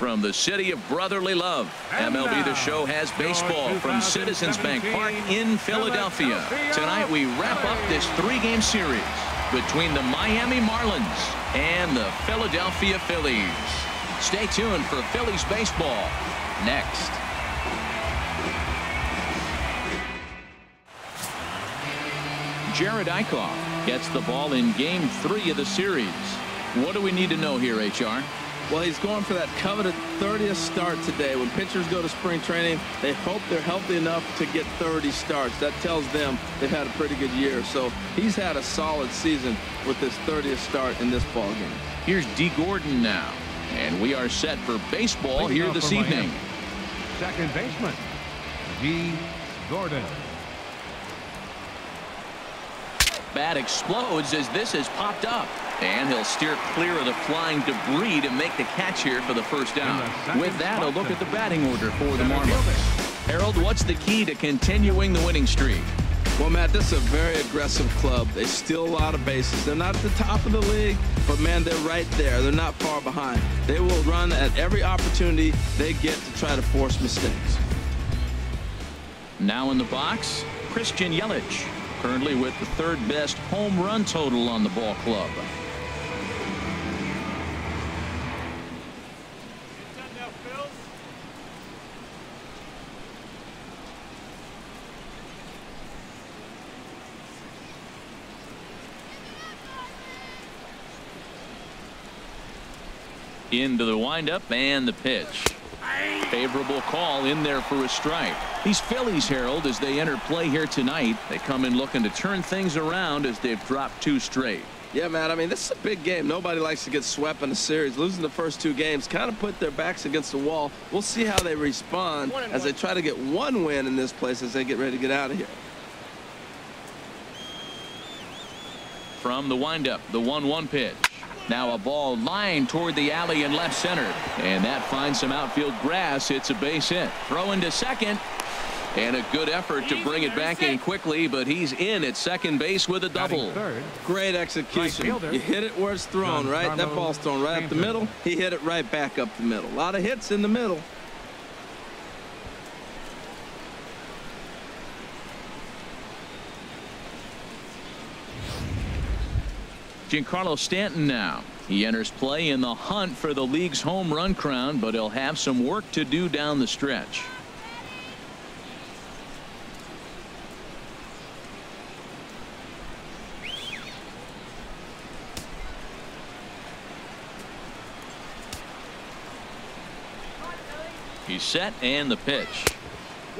from the city of brotherly love. MLB The Show has baseball from Citizens Bank Park in Philadelphia. Tonight we wrap up this three-game series between the Miami Marlins and the Philadelphia Phillies. Stay tuned for Phillies baseball next. Jared Eichhoff gets the ball in Game 3 of the series. What do we need to know here, HR? Well, he's going for that coveted 30th start today. When pitchers go to spring training, they hope they're healthy enough to get 30 starts. That tells them they've had a pretty good year. So he's had a solid season with his 30th start in this ball game. Here's D. Gordon now, and we are set for baseball here this evening. Second baseman, D. Gordon. Bat explodes as this has popped up, and he'll steer clear of the flying debris to make the catch here for the first down. With that, a look at the batting order for the Marlins. Harold, what's the key to continuing the winning streak? Well, Matt, this is a very aggressive club. They steal a lot of bases. They're not at the top of the league, but, man, they're right there. They're not far behind. They will run at every opportunity they get to try to force mistakes. Now in the box, Christian Yelich, currently with the third best home run total on the ball club. Into the windup and the pitch. Favorable call in there for a strike. These Phillies, Harold, as they enter play here tonight, they come in looking to turn things around as they've dropped 2 straight. Yeah, man, I mean, this is a big game. Nobody likes to get swept in a series. Losing the first 2 games kind of put their backs against the wall. We'll see how they respond as they try to get 1 win in this place as they get ready to get out of here. From the windup, the 1-1 pitch. Now a ball lined toward the alley in left center, and that finds some outfield grass. It's a base hit. Throw into second, and a good effort to bring it back in quickly, but he's in at second base with a double. Great execution. You hit it where it's thrown, right? That ball's thrown right up the middle. He hit it right back up the middle. A lot of hits in the middle. Giancarlo Stanton now. He enters play in the hunt for the league's home run crown, but he'll have some work to do down the stretch. He's set and the pitch.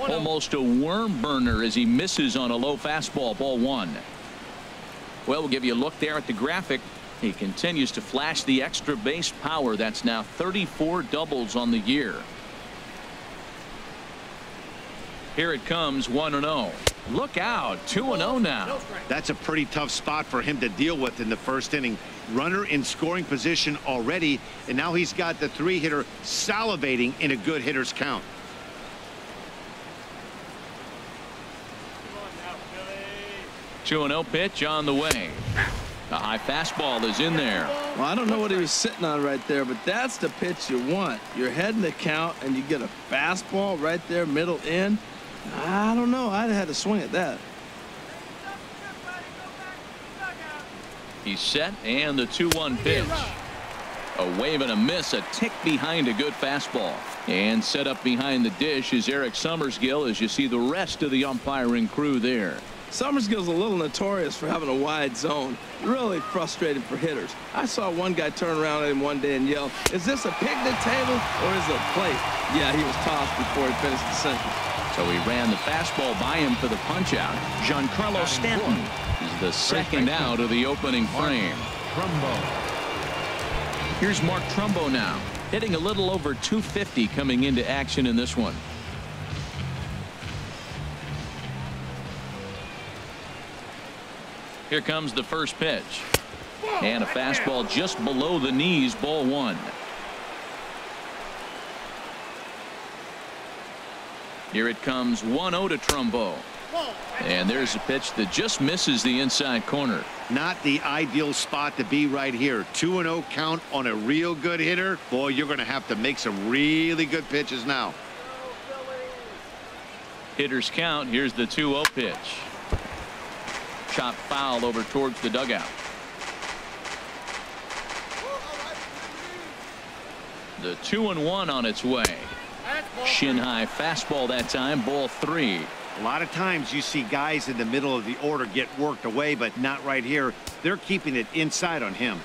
Almost a worm burner as he misses on a low fastball. Ball 1. Well, we'll give you a look there at the graphic. He continues to flash the extra base power. That's now 34 doubles on the year. Here it comes, 1-0. Look out, 2-0 now. That's a pretty tough spot for him to deal with in the first inning. Runner in scoring position already, and now he's got the 3-hitter salivating in a good hitter's count. Two-0 pitch on the way. A high fastball is in there. Well, I don't know what he was sitting on right there, but that's the pitch you want. You're heading the count, and you get a fastball right there, middle in. I don't know. I'd have had to swing at that. He's set, and the 2-1 pitch. A wave and a miss, a tick behind a good fastball. And set up behind the dish is Eric Summersgill as you see the rest of the umpiring crew there. Summersgill's a little notorious for having a wide zone. Really frustrating for hitters. I saw one guy turn around at him one day and yell, "Is this a picnic table or is it a plate?" Yeah, he was tossed before he finished the sentence. So he ran the fastball by him for the punch out. Giancarlo Stanton is the second out of the opening frame. Here's Mark Trumbo now, hitting a little over 250 coming into action in this one. Here comes the first pitch. And a fastball just below the knees, ball 1. Here it comes, 1-0 to Trumbo. And there's a pitch that just misses the inside corner. Not the ideal spot to be right here. 2-0 count on a real good hitter. Boy, you're going to have to make some really good pitches now. Hitters count. Here's the 2-0 pitch. Chopped foul over towards the dugout. The 2-1 on its way. Shin high fastball that time. Ball 3. A lot of times you see guys in the middle of the order get worked away, but not right here. They're keeping it inside on him.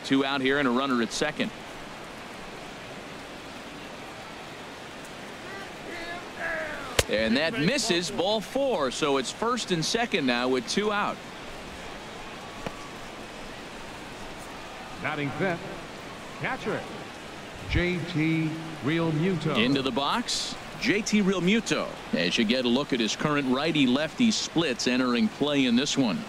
2 out here and a runner at second. And that misses. Ball 4. So it's first and second now with 2 out. Batting fifth, catcher, JT Realmuto. Into the box, JT Realmuto. As you get a look at his current righty-lefty splits entering play in this one.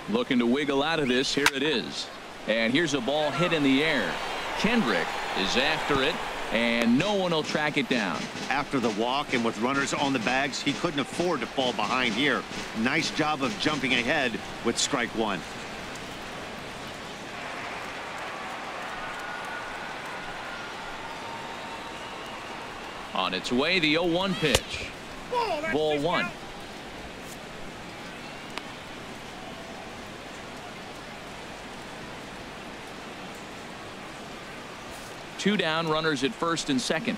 Looking to wiggle out of this. Here it is. And here's a ball hit in the air. Kendrick is after it, and no one will track it down. After the walk and with runners on the bags, he couldn't afford to fall behind here. Nice job of jumping ahead with strike 1. On its way, the 0-1 pitch. Ball 1. Two down, runners at first and second.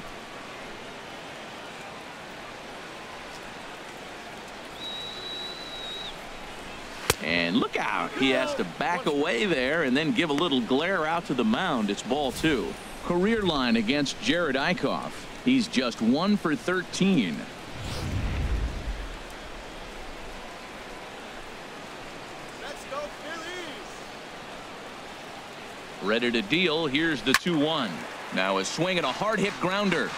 And look out. He has to back away there and then give a little glare out to the mound. It's ball 2. Career line against Jared Eichhoff. He's just 1 for 13. Let's go, Phillies. Ready to deal. Here's the 2-1. Now a swing and a hard hit grounder.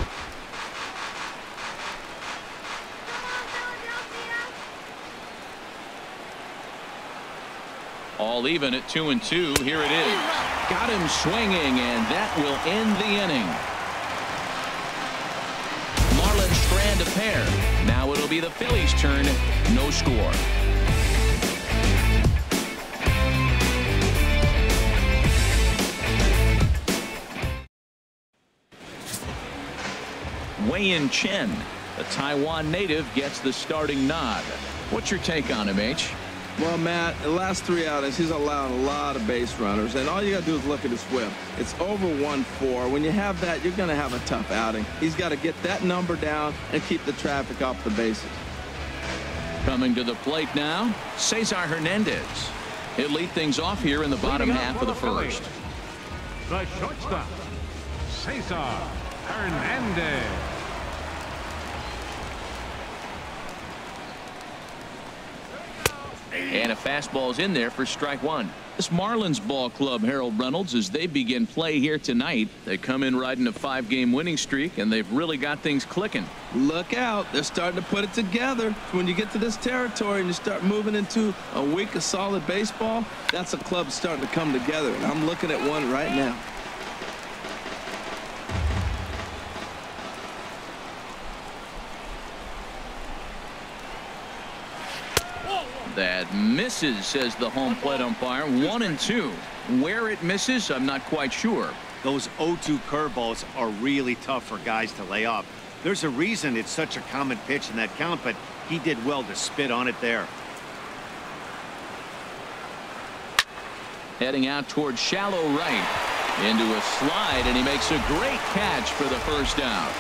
All even at 2-2. Here it is. Got him swinging, and that will end the inning. Marlins strand a pair. Now it'll be the Phillies' turn. No score. Wei-Yin Chen, a Taiwan native, gets the starting nod. What's your take on him, H? Well, Matt, the last 3 outings, he's allowed a lot of base runners, and all you got to do is look at his whip. It's over 1-4. When you have that, you're going to have a tough outing. He's got to get that number down and keep the traffic off the bases. Coming to the plate now, Cesar Hernandez. He'll lead things off here in the bottom half of the first. The shortstop, Cesar Hernandez. And a fastball's in there for strike 1. This Marlins ball club, Harold Reynolds, as they begin play here tonight. They come in riding a 5-game winning streak, and they've really got things clicking. Look out. They're starting to put it together. When you get to this territory and you start moving into a week of solid baseball, that's a club starting to come together, and I'm looking at one right now. That misses, says the home plate umpire. 1-2. Where it misses, I'm not quite sure. Those 0-2 curveballs are really tough for guys to lay off. There's a reason it's such a common pitch in that count, but he did well to spit on it there. Heading out towards shallow right. Into a slide, and he makes a great catch for the first out.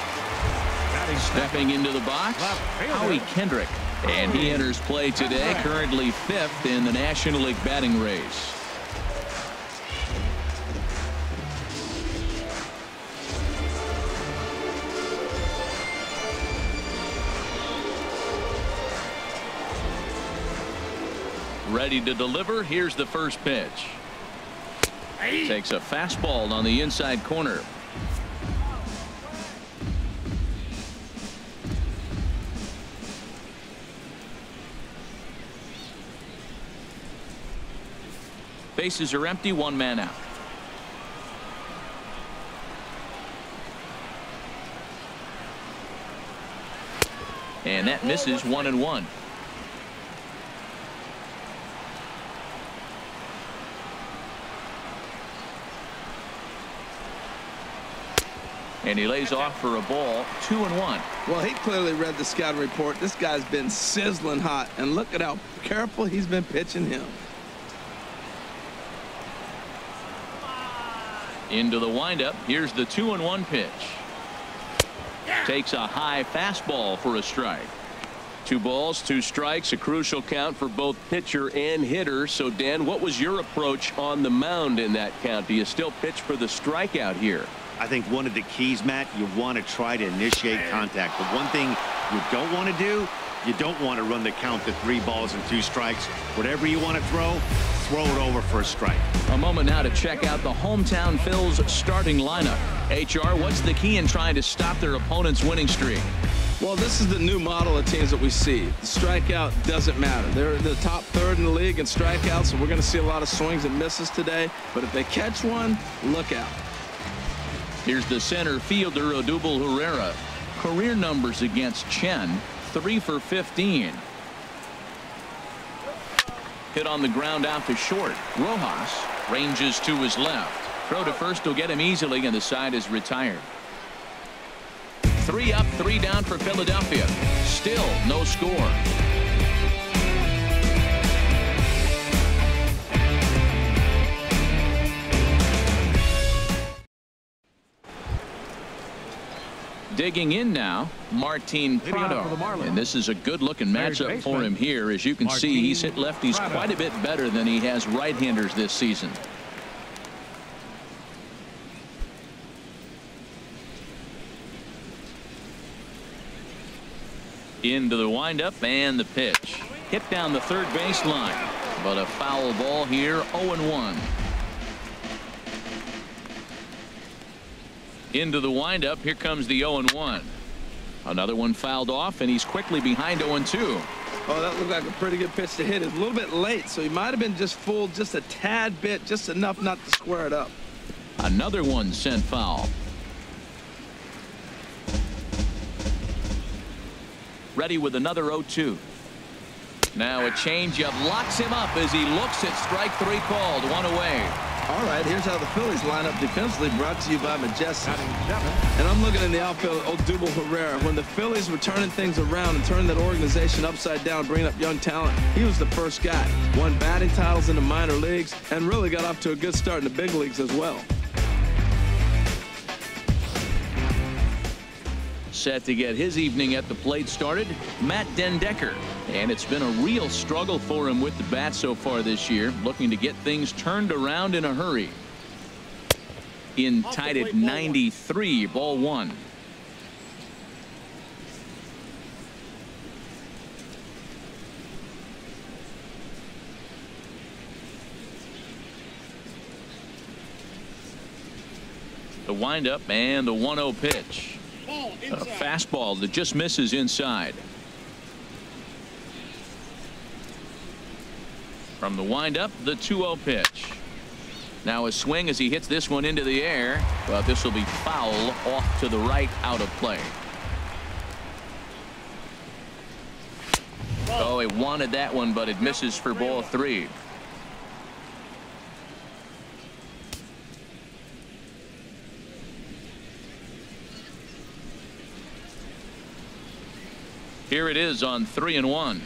Stepping into the box, Howie Kendrick. And he enters play today, currently 5th in the National League batting race. Ready to deliver. Here's the first pitch. Takes a fastball on the inside corner. Bases are empty, one man out. And that misses, 1-1. And he lays off for a ball, 2-1. Well, he clearly read the scouting report. This guy's been sizzling hot, and look at how careful he's been pitching him. Into the windup. Here's the 2-1 pitch. Takes a high fastball for a strike. 2 balls, 2 strikes, a crucial count for both pitcher and hitter. So, Dan, what was your approach on the mound in that count? Do you still pitch for the strikeout here? I think one of the keys, Matt, you want to try to initiate contact. The one thing you don't want to do, you don't want to run the count to 3 balls and 2 strikes. Whatever you want to throw it over for a strike. A moment now to check out the hometown Phils starting lineup. HR, what's the key in trying to stop their opponent's winning streak? Well, this is the new model of teams that we see. The strikeout doesn't matter. They're the top 3rd in the league in strikeouts, so we're going to see a lot of swings and misses today. But if they catch one, look out. Here's the center fielder, Odubel Herrera. Career numbers against Chen, 3 for 15. Hit on the ground out to short. Rojas ranges to his left. Throw to first will get him easily, and the side is retired. 3 up, 3 down for Philadelphia. Still no score. Digging in now, Martin Prado. And this is a good-looking matchup for him here. As you can see, he's hit lefties quite a bit better than he has right-handers this season. Into the windup and the pitch. Hit down the third baseline. But a foul ball here, 0-1. Into the windup. Here comes the 0-1. Another one fouled off, and he's quickly behind 0-2. Oh, that looked like a pretty good pitch to hit. It's a little bit late, so he might have been just fooled just a tad bit, just enough not to square it up. Another one sent foul. Ready with another 0-2. Now a changeup locks him up as he looks at strike 3 called. 1 away. All right, here's how the Phillies line up defensively, brought to you by Majestic. And I'm looking in the outfield, Odubel Herrera. When the Phillies were turning things around and turning that organization upside down, bringing up young talent, he was the first guy. Won batting titles in the minor leagues and really got off to a good start in the big leagues as well. Set to get his evening at the plate started, Matt Dendecker. And it's been a real struggle for him with the bat so far this year, looking to get things turned around in a hurry. In tied at 93, ball 1. The windup and the 1-0 pitch. A fastball that just misses inside. From the windup, the 2-0 pitch. Now a swing as he hits this one into the air. Well, this will be foul off to the right, out of play. Oh, he wanted that one, but it misses for ball 3. Here it is on 3-1.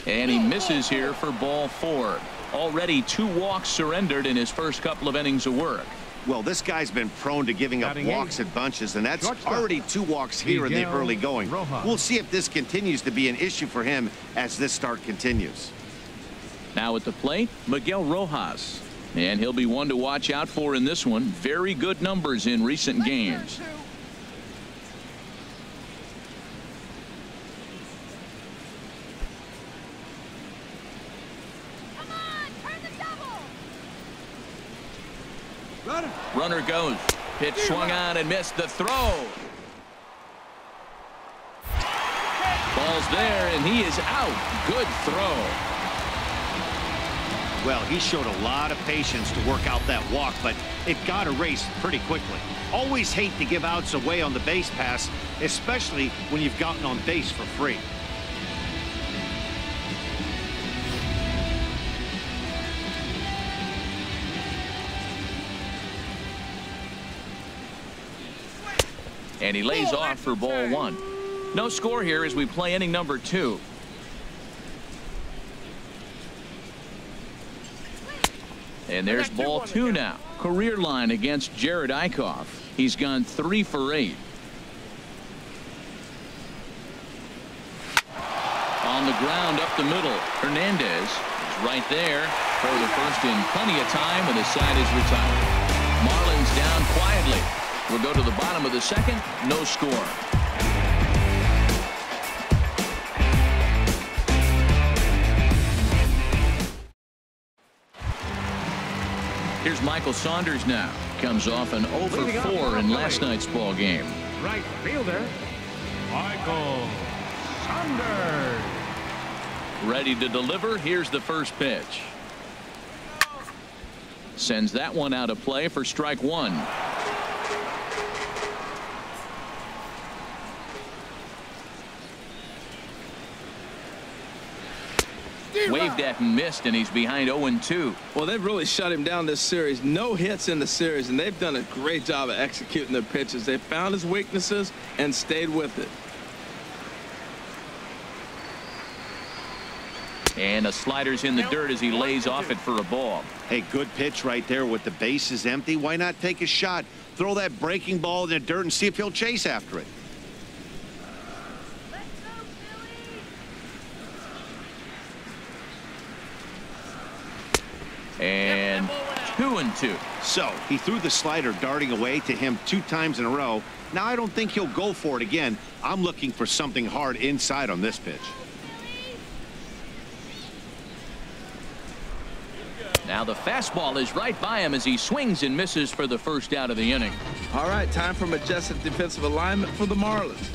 And he misses here for ball 4. Already 2 walks surrendered in his first couple of innings of work. Well, this guy's been prone to giving up walks at bunches, and that's already 2 walks here in the early going. We'll see if this continues to be an issue for him as this start continues. Now at the plate, Miguel Rojas. And he'll be one to watch out for in this one. Very good numbers in recent games. Runner goes. Pitch swung on and missed the throw. Ball's there and he is out. Good throw. Well, he showed a lot of patience to work out that walk, but it got erased pretty quickly. Always hate to give outs away on the base pass, especially when you've gotten on base for free. And he lays off for ball 1. No score here as we play inning number 2. And there's ball 2 now. Career line against Jared Eichhoff. He's gone 3 for 8. On the ground up the middle. Hernandez is right there. Throw to first in plenty of time, and the side is retired. Marlins down quietly. We'll go to the bottom of the second. No score. Here's Michael Saunders now. Comes off an 0 for 4 in last night's ball game. Right fielder, Michael Saunders. Ready to deliver. Here's the first pitch. Sends that one out of play for strike 1. Waved at and missed, and he's behind 0-2. Well, they've really shut him down this series. No hits in the series, and they've done a great job of executing their pitches. They found his weaknesses and stayed with it. And a slider's in the dirt as he lays off it for a ball. Hey, good pitch right there with the bases empty. Why not take a shot? Throw that breaking ball in the dirt and see if he'll chase after it. And 2-2. So he threw the slider darting away to him 2 times in a row. Now I don't think he'll go for it again. I'm looking for something hard inside on this pitch. Now the fastball is right by him as he swings and misses for the first out of the inning. All right, time for majestic defensive alignment for the Marlins.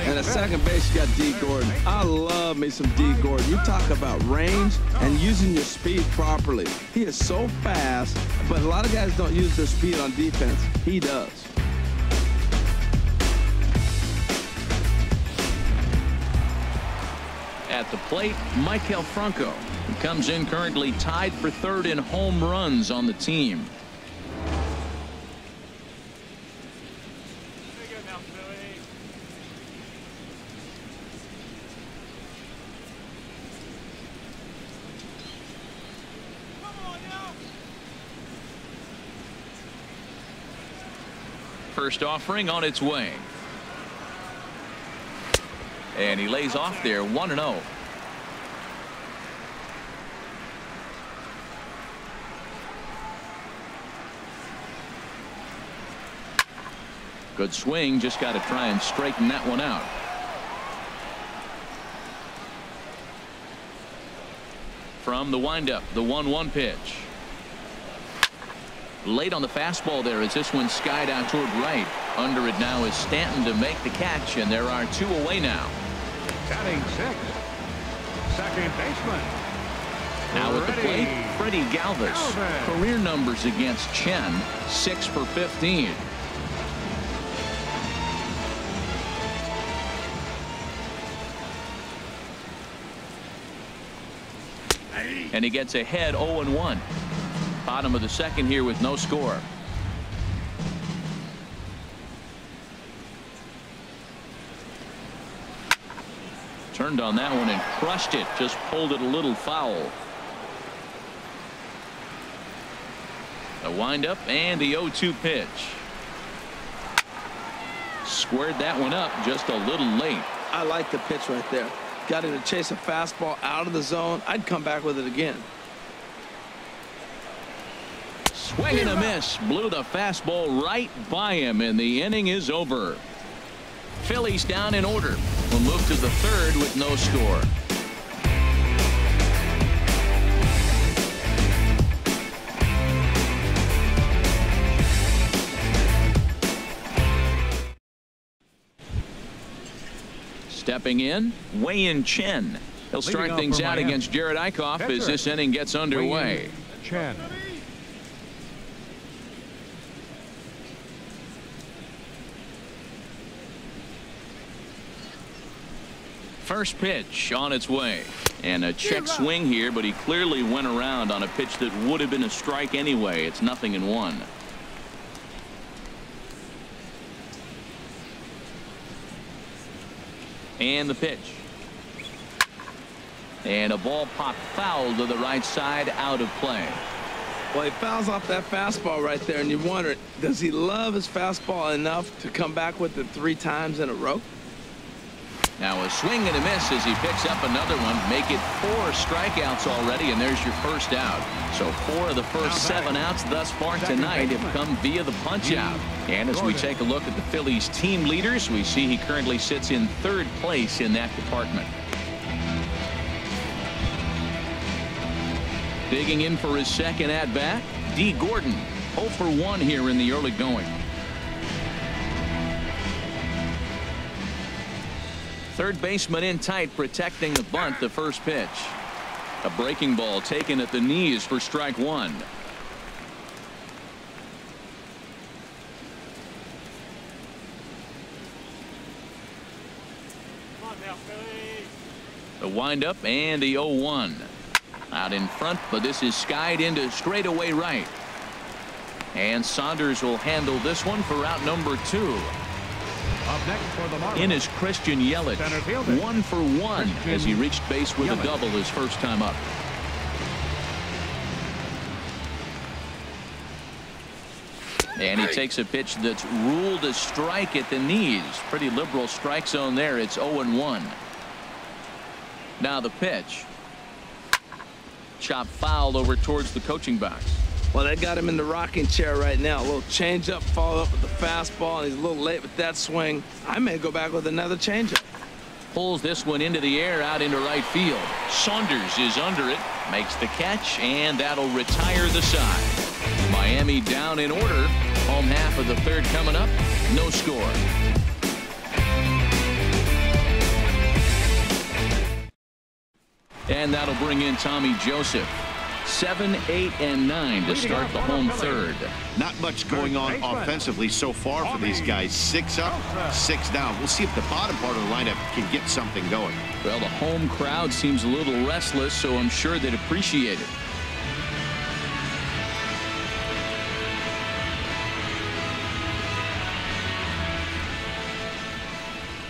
And at second base, you got D. Gordon. I love me some D. Gordon. You talk about range and using your speed properly. He is so fast, but a lot of guys don't use their speed on defense. He does. At the plate, Maikel Franco, who comes in currently tied for 3rd in home runs on the team. First offering on its way. And he lays off there 1-0. Good swing, just got to try and straighten that one out. From the windup, the 1-1 pitch. Late on the fastball there as this one skied out toward right. Under it now is Stanton to make the catch, and there are 2 away now. Batting 6th, second baseman. Now at the plate, Freddie Galvis. Career numbers against Chen, 6 for 15. And he gets ahead 0-1. Bottom of the second here with no score. Turned on that one and crushed it. Just pulled it a little foul. A windup and the 0-2 pitch. Squared that one up just a little late. I like the pitch right there. Got him to chase a fastball out of the zone. I'd come back with it again. Swing and a miss. Blew the fastball right by him, and the inning is over. Phillies down in order. We'll move to the 3rd with no score. Stepping in, Wei-Yin Chen. He'll strike Leading off things for out Miami, against Jared Eichhoff as pitcher, this inning gets underway. Chen. First pitch on its way. And a check swing here, but he clearly went around on a pitch that would have been a strike anyway. It's 0-1. And the pitch. And a ball popped foul to the right side, out of play. Well, he fouls off that fastball right there, and you wonder, does he love his fastball enough to come back with it 3 times in a row? Now a swing and a miss as he picks up another one. Make it 4 strikeouts already, and there's your first out. So 4 of the first 7 outs thus far tonight have come via the punch out. And as we take a look at the Phillies team leaders, we see he currently sits in 3rd place in that department. Digging in for his second at bat, D. Gordon, 0 for 1 here in the early going. Third baseman in tight, protecting the bunt. The first pitch, a breaking ball taken at the knees for strike 1. Come on now, Phillies. The windup and the 0-1. Out in front, but this is skied into straightaway right. And Saunders will handle this one for out number 2. Up next for the Marlins, In is Christian Yelich, center fielder, 1 for 1 as he reached base with a double his first time up. And he takes a pitch that's ruled a strike at the knees. Pretty liberal strike zone there. It's 0-1. Now the pitch. Chop foul over towards the coaching box. Well, they got him in the rocking chair right now. A little changeup, followed up with the fastball, and he's a little late with that swing. I may go back with another changeup. Pulls this one into the air out into right field. Saunders is under it, makes the catch, and that'll retire the side. Miami down in order. Home half of the 3rd coming up. No score. And that'll bring in Tommy Joseph. 7, 8, and 9 to start the home 3rd. Not much going on offensively so far for these guys. 6 up, 6 down. We'll see if the bottom part of the lineup can get something going. Well, the home crowd seems a little restless, so I'm sure they'd appreciate it.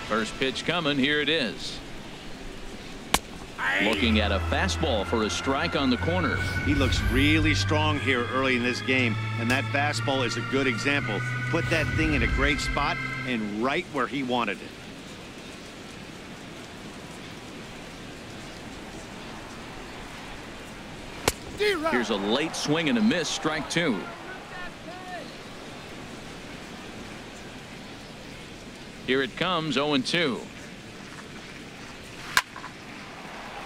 First pitch coming. Here it is. Looking at a fastball for a strike on the corner. He looks really strong here early in this game, and that fastball is a good example. Put that thing in a great spot and right where he wanted it. Here's a late swing and a miss, strike 2. Here it comes, 0-2.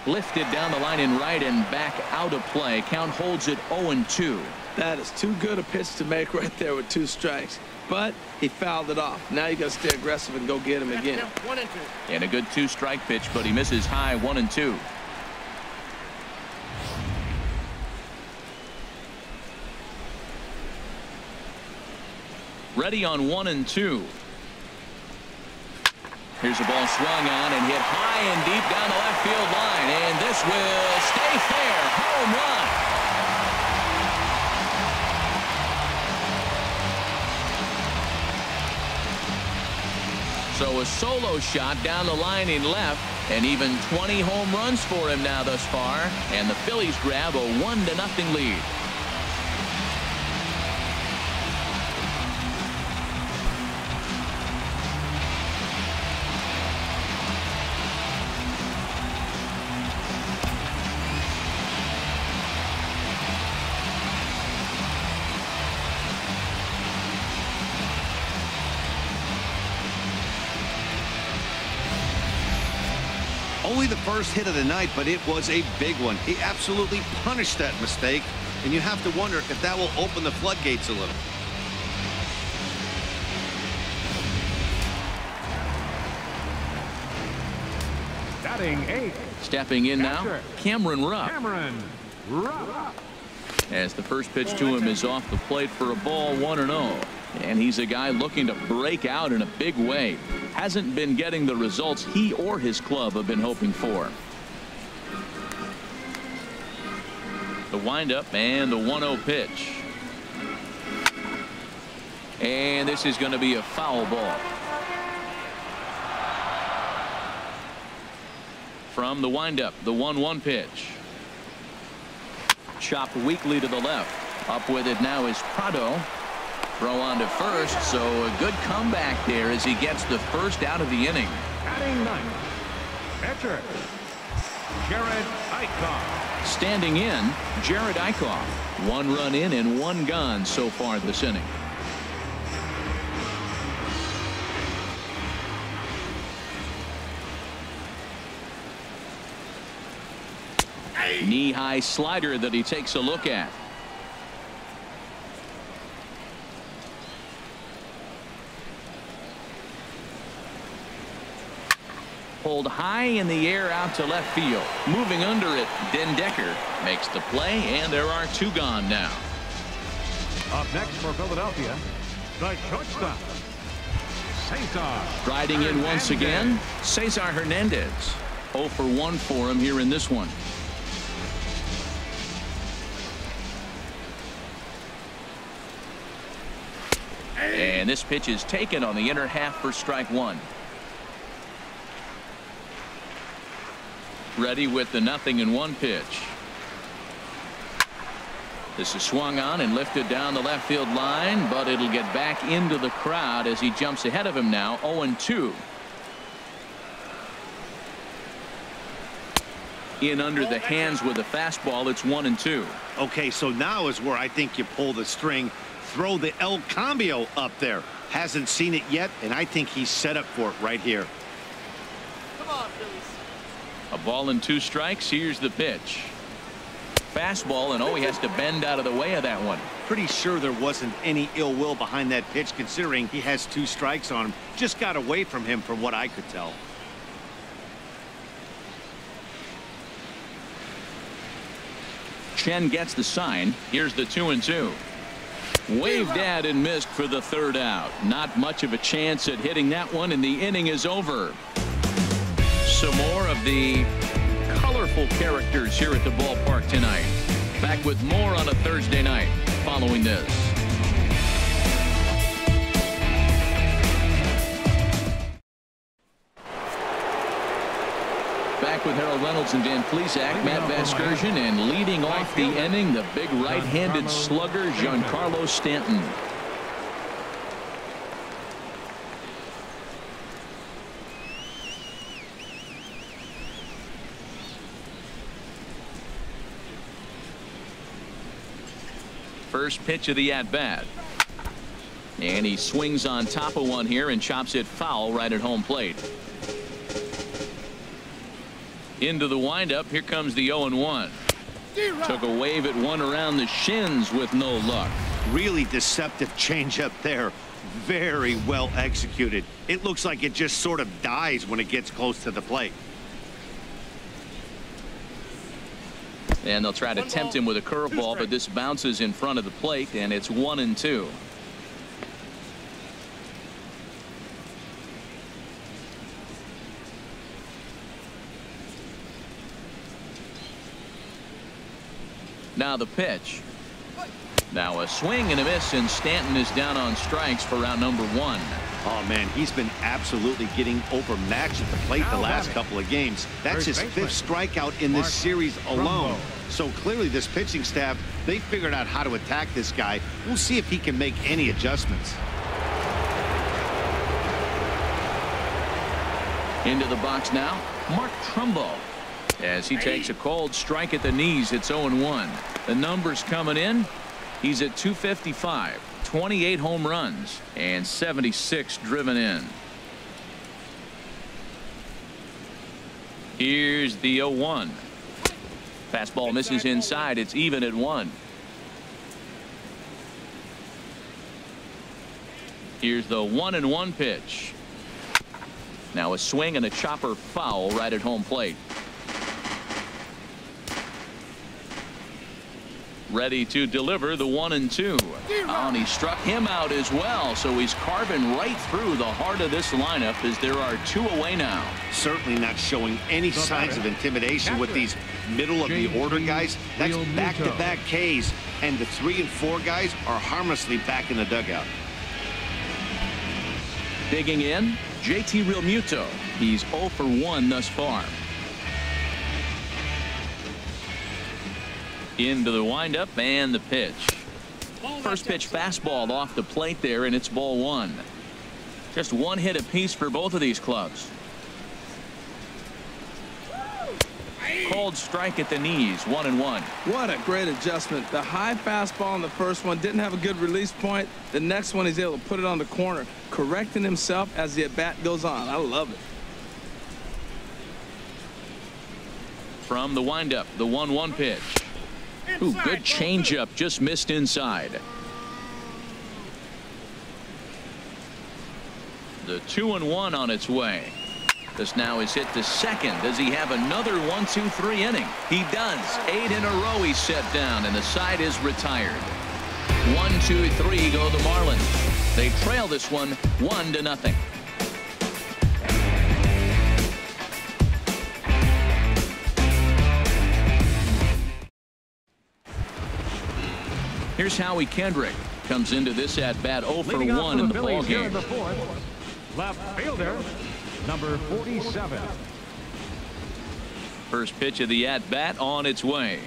Lifted down the line in right and back out of play. Count holds it 0-2. That is too good a pitch to make right there with 2 strikes. But he fouled it off. Now you got to stay aggressive and go get him again. 1 and 2. And a good 2-strike pitch, but he misses high, 1-2. Ready on 1-2. Here's a ball swung on and hit high and deep down the left field line. And this will stay fair. Home run. So a solo shot down the line in left, and even 20 home runs for him now thus far. And the Phillies grab a 1-0 lead. Only the first hit of the night, but it was a big one. He absolutely punished that mistake, and you have to wonder if that will open the floodgates a little. batting 8th, Stepping in now, Cameron Rupp. As the first pitch to him is off the plate for a ball, 1-0. And he's a guy looking to break out in a big way. Hasn't been getting the results he or his club have been hoping for. The windup and the 1-0 pitch. And this is going to be a foul ball. From the windup, the 1-1 pitch. Chopped weakly to the left. Up with it now is Prado. Throw on to first, so a good comeback there as he gets the first out of the inning. Batting ninth, pitcher, Jared Eichhoff. Standing in, Jared Eichhoff. 1 run in and 1 gone so far this inning. Knee-high slider that he takes a look at. Pulled high in the air out to left field. Moving under it, Den Decker makes the play, and there are 2 gone now. Up next for Philadelphia, the shortstop, Cesar. Striding in once again, Cesar Hernandez. 0 for 1 for him here in this one. And this pitch is taken on the inner half for strike 1. Ready with the 0-1 pitch. This is swung on and lifted down the left field line, but it'll get back into the crowd as he jumps ahead of him now. 0-2. In under the hands with a fastball. It's 1-2. Okay, so now is where I think you pull the string. Throw the El Cambio up there. Hasn't seen it yet, and I think he's set up for it right here. Come on, Phillies. A ball and 2 strikes. Here's the pitch. Fastball, and he has to bend out of the way of that one. Pretty sure there wasn't any ill will behind that pitch, considering he has 2 strikes on him. Just got away from him from what I could tell. Chen gets the sign. Here's the 2-2. Waved at and missed for the 3rd out. Not much of a chance at hitting that one, and the inning is over. Some more of the colorful characters here at the ballpark tonight. Back with more on a Thursday night following this. Back with Harold Reynolds and Dan Plesac. Matt Vasgersian, and leading off the inning, the big right-handed slugger Giancarlo Stanton. First pitch of the at-bat. And he swings on top of one here and chops it foul right at home plate. Into the windup. Here comes the 0-1. Took a wave at one around the shins with no luck. Really deceptive changeup there. Very well executed. It looks like it just sort of dies when it gets close to the plate. And they'll try to tempt him with a curveball, but this bounces in front of the plate, and it's 1-2. Now the pitch. Now a swing and a miss, and Stanton is down on strikes for round number 1. Oh man, he's been absolutely getting overmatched at the plate the last couple of games. That's his 5th strikeout in this series alone. So clearly this pitching staff, they figured out how to attack this guy. We'll see if he can make any adjustments. Into the box now, Mark Trumbo. As he takes a cold strike at the knees, it's 0-1. The numbers coming in. He's at 255, 28 home runs, and 76 driven in. Here's the 0-1. Fastball misses inside. It's even at 1. Here's the 1-1 pitch. Now a swing and a chopper foul right at home plate. Ready to deliver the 1-2. Oh, and he struck him out as well. So he's carving right through the heart of this lineup as there are 2 away now. Certainly not showing any signs of intimidation with these middle of the order guys. That's back-to-back Ks, and the 3 and 4 guys are harmlessly back in the dugout. Digging in, JT Realmuto. He's 0 for 1 thus far. Into the windup and the pitch. First pitch fastball off the plate there, and it's ball 1. Just 1 hit apiece for both of these clubs. Called strike at the knees, 1-1. What a great adjustment. The high fastball on the first one didn't have a good release point. The next one he's able to put it on the corner, correcting himself as the at-bat goes on. I love it. From the windup, the 1-1 pitch. Ooh, good changeup, just missed inside. The 2-1 on its way. This now is hit to second. Does he have another 1-2-3 inning? He does. 8 in a row he's set down, and the side is retired. 1-2-3 go the Marlins. They trail this one 1-0. Here's Howie Kendrick. Comes into this at-bat 0 for 1 in the ball game. Left fielder, number 47. First pitch of the at-bat on its way.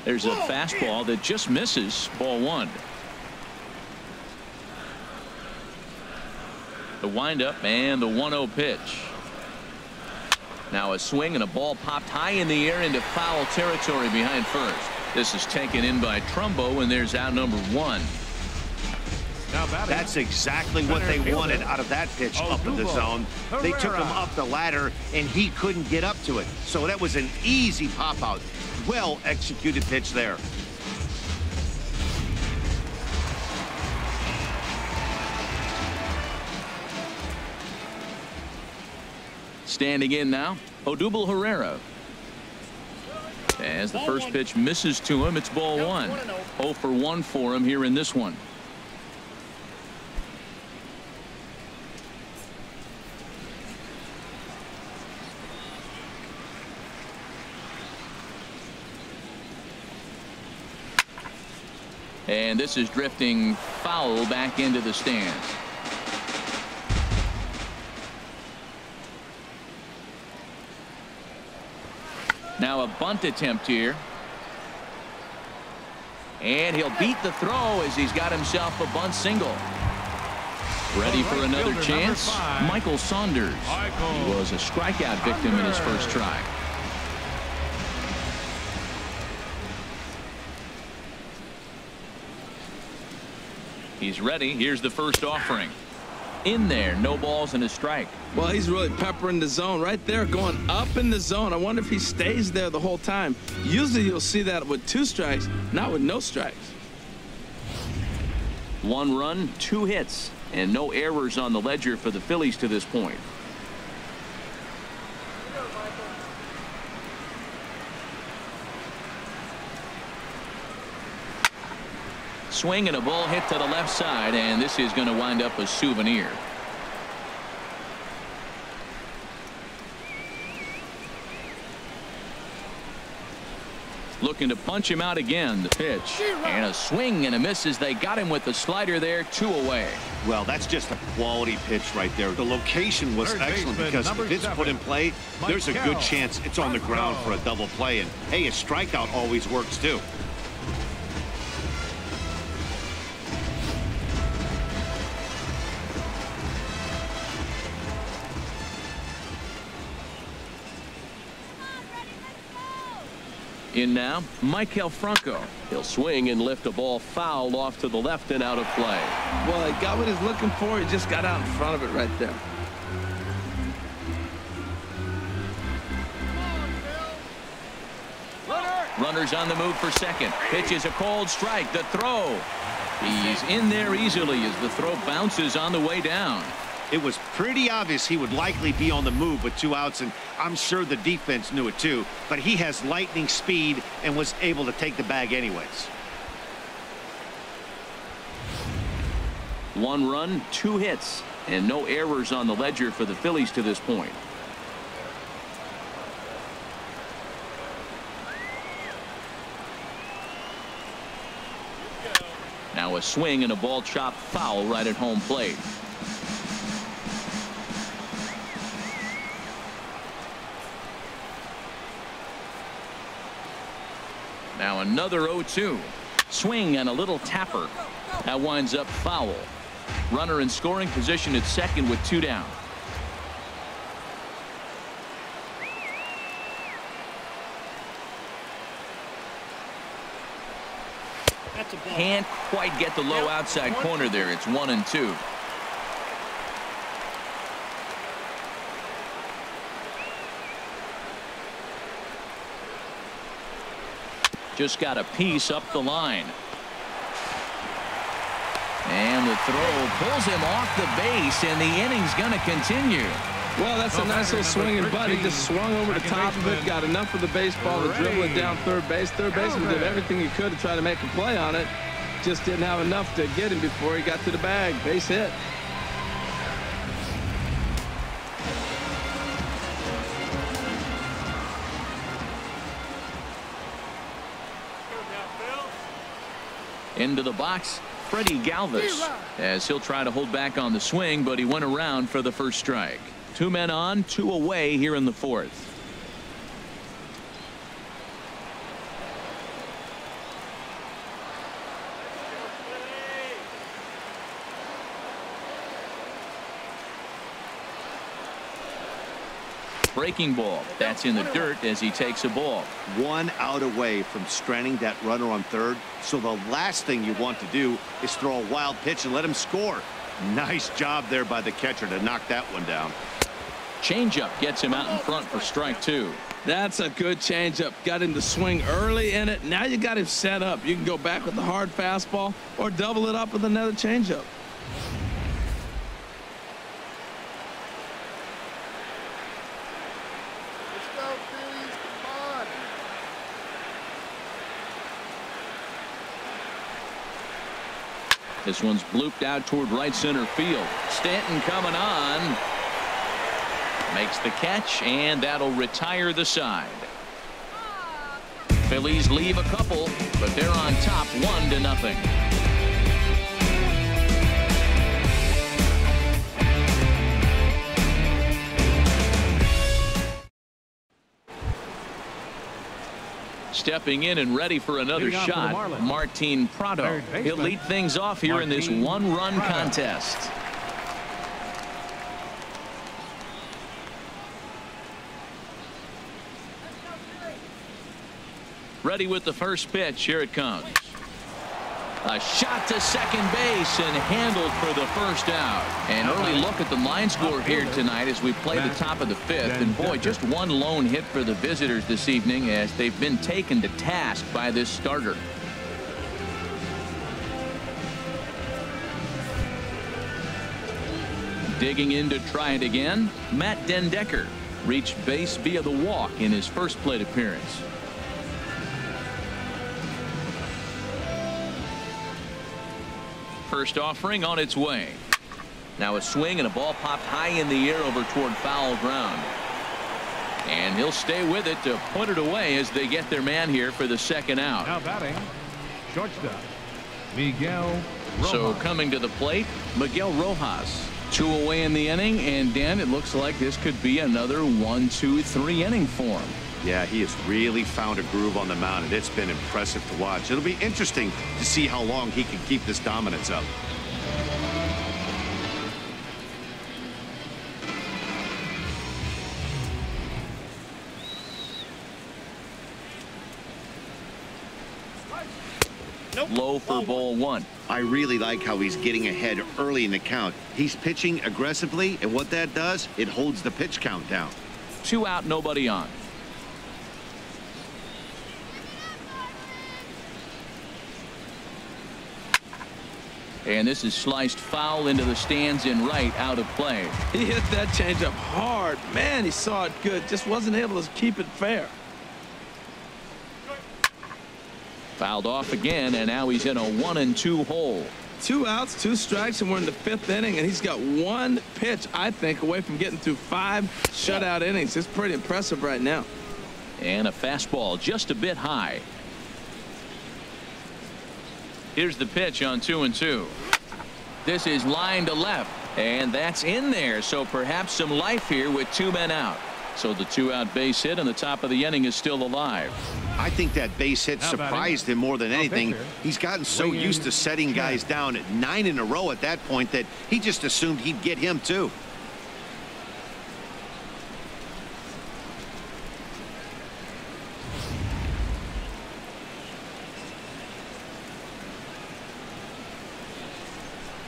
There's a fastball that just misses, ball 1. The windup and the 1-0 pitch. Now a swing and a ball popped high in the air into foul territory behind first. This is taken in by Trumbo, and there's out number 1. That's exactly what they wanted out of that pitch up in the zone. They took him up the ladder, and he couldn't get up to it. So that was an easy pop-out. Well-executed pitch there. Standing in now, Odubel Herrera. As the first pitch misses to him, it's ball 1. 0 for 1 for him here in this one. And this is drifting foul back into the stands. Now a bunt attempt here. And he'll beat the throw as he's got himself a bunt single. Ready for another chance? Michael Saunders. He was a strikeout victim in his first try. He's ready. Here's the first offering. In there, no balls and a strike. Well, he's really peppering the zone right there, going up in the zone. I wonder if he stays there the whole time. Usually you'll see that with 2 strikes, not with no strikes. 1 run, 2 hits, and no errors on the ledger for the Phillies to this point. Swing and a ball hit to the left side, and this is going to wind up a souvenir. Looking to punch him out again. The pitch and a swing and a miss as they got him with the slider there. 2 away. Well, that's just a quality pitch right there. The location was excellent because if it's put in play, there's a good chance it's on the ground for a double play. And hey, a strikeout always works too. In now, Maikel Franco. He'll swing and lift a ball foul off to the left and out of play. Well, he got what he's looking for. He just got out in front of it right there. Runners on the move for second. Pitch is a called strike. The throw. He's in there easily as the throw bounces on the way down. It was pretty obvious he would likely be on the move with 2 outs, and I'm sure the defense knew it too, but he has lightning speed and was able to take the bag anyways. 1 run, 2 hits, and no errors on the ledger for the Phillies to this point. Now a swing and a ball chopped foul right at home plate. Now another 0-2. Swing and a little tapper. That winds up foul. Runner in scoring position at second with 2 down. Can't quite get the low outside corner there. It's 1-2. Just got a piece up the line. And the throw pulls him off the base, and the inning's going to continue. Well, that's a nice little swinging butt. He just swung over the top of it, got enough of the baseball to dribble it down third base. Third baseman did everything he could to try to make a play on it. Just didn't have enough to get him before he got to the bag. Base hit. Into the box, Freddie Galvis, as he'll try to hold back on the swing, but he went around for the first strike. 2 men on, 2 away here in the 4th. Breaking ball. That's in the dirt as he takes a ball. 1 out away from stranding that runner on third. So the last thing you want to do is throw a wild pitch and let him score. Nice job there by the catcher to knock that one down. Changeup gets him out in front for strike 2. That's a good changeup. Got him to swing early in it. Now you got him set up. You can go back with the hard fastball or double it up with another changeup. This one's blooped out toward right center field. Stanton coming on. Makes the catch, and that'll retire the side. Phillies leave a couple, but they're on top 1-0. Stepping in and ready for another shot, Martin Prado. He'll lead things off here in this 1-run contest. Ready with the first pitch. Here it comes. A shot to second base and handled for the first out. An early look at the line score here tonight as we play the top of the 5th. And boy, just 1 lone hit for the visitors this evening as they've been taken to task by this starter. Digging in to try it again, Matt Dendecker reached base via the walk in his first plate appearance. First offering on its way. Now a swing and a ball popped high in the air over toward foul ground. And he'll stay with it to put it away as they get their man here for the second out. Now batting, shortstop, Miguel Rojas. So coming to the plate, Miguel Rojas. 2 away in the inning, and Dan, it looks like this could be another 1-2-3 inning for him. Yeah, he has really found a groove on the mound, and it's been impressive to watch. It'll be interesting to see how long he can keep this dominance up. Low for ball 1. I really like how he's getting ahead early in the count. He's pitching aggressively, and what that does, it holds the pitch count down. 2 out, nobody on. And this is sliced foul into the stands in right, out of play. He hit that changeup hard. Man, he saw it good. Just wasn't able to keep it fair. Fouled off again, and now he's in a 1-2 hole. 2 outs, 2 strikes, and we're in the 5th inning, and he's got 1 pitch, I think, away from getting through 5 shutout innings. It's pretty impressive right now. And a fastball just a bit high. Here's the pitch on 2-2. This is line to left, and that's in there. So perhaps some life here with 2 men out. So the 2-out base hit, and the top of the inning is still alive. I think that base hit surprised him more than anything. He's gotten so used to setting guys down at 9 in a row at that point that he just assumed he'd get him too.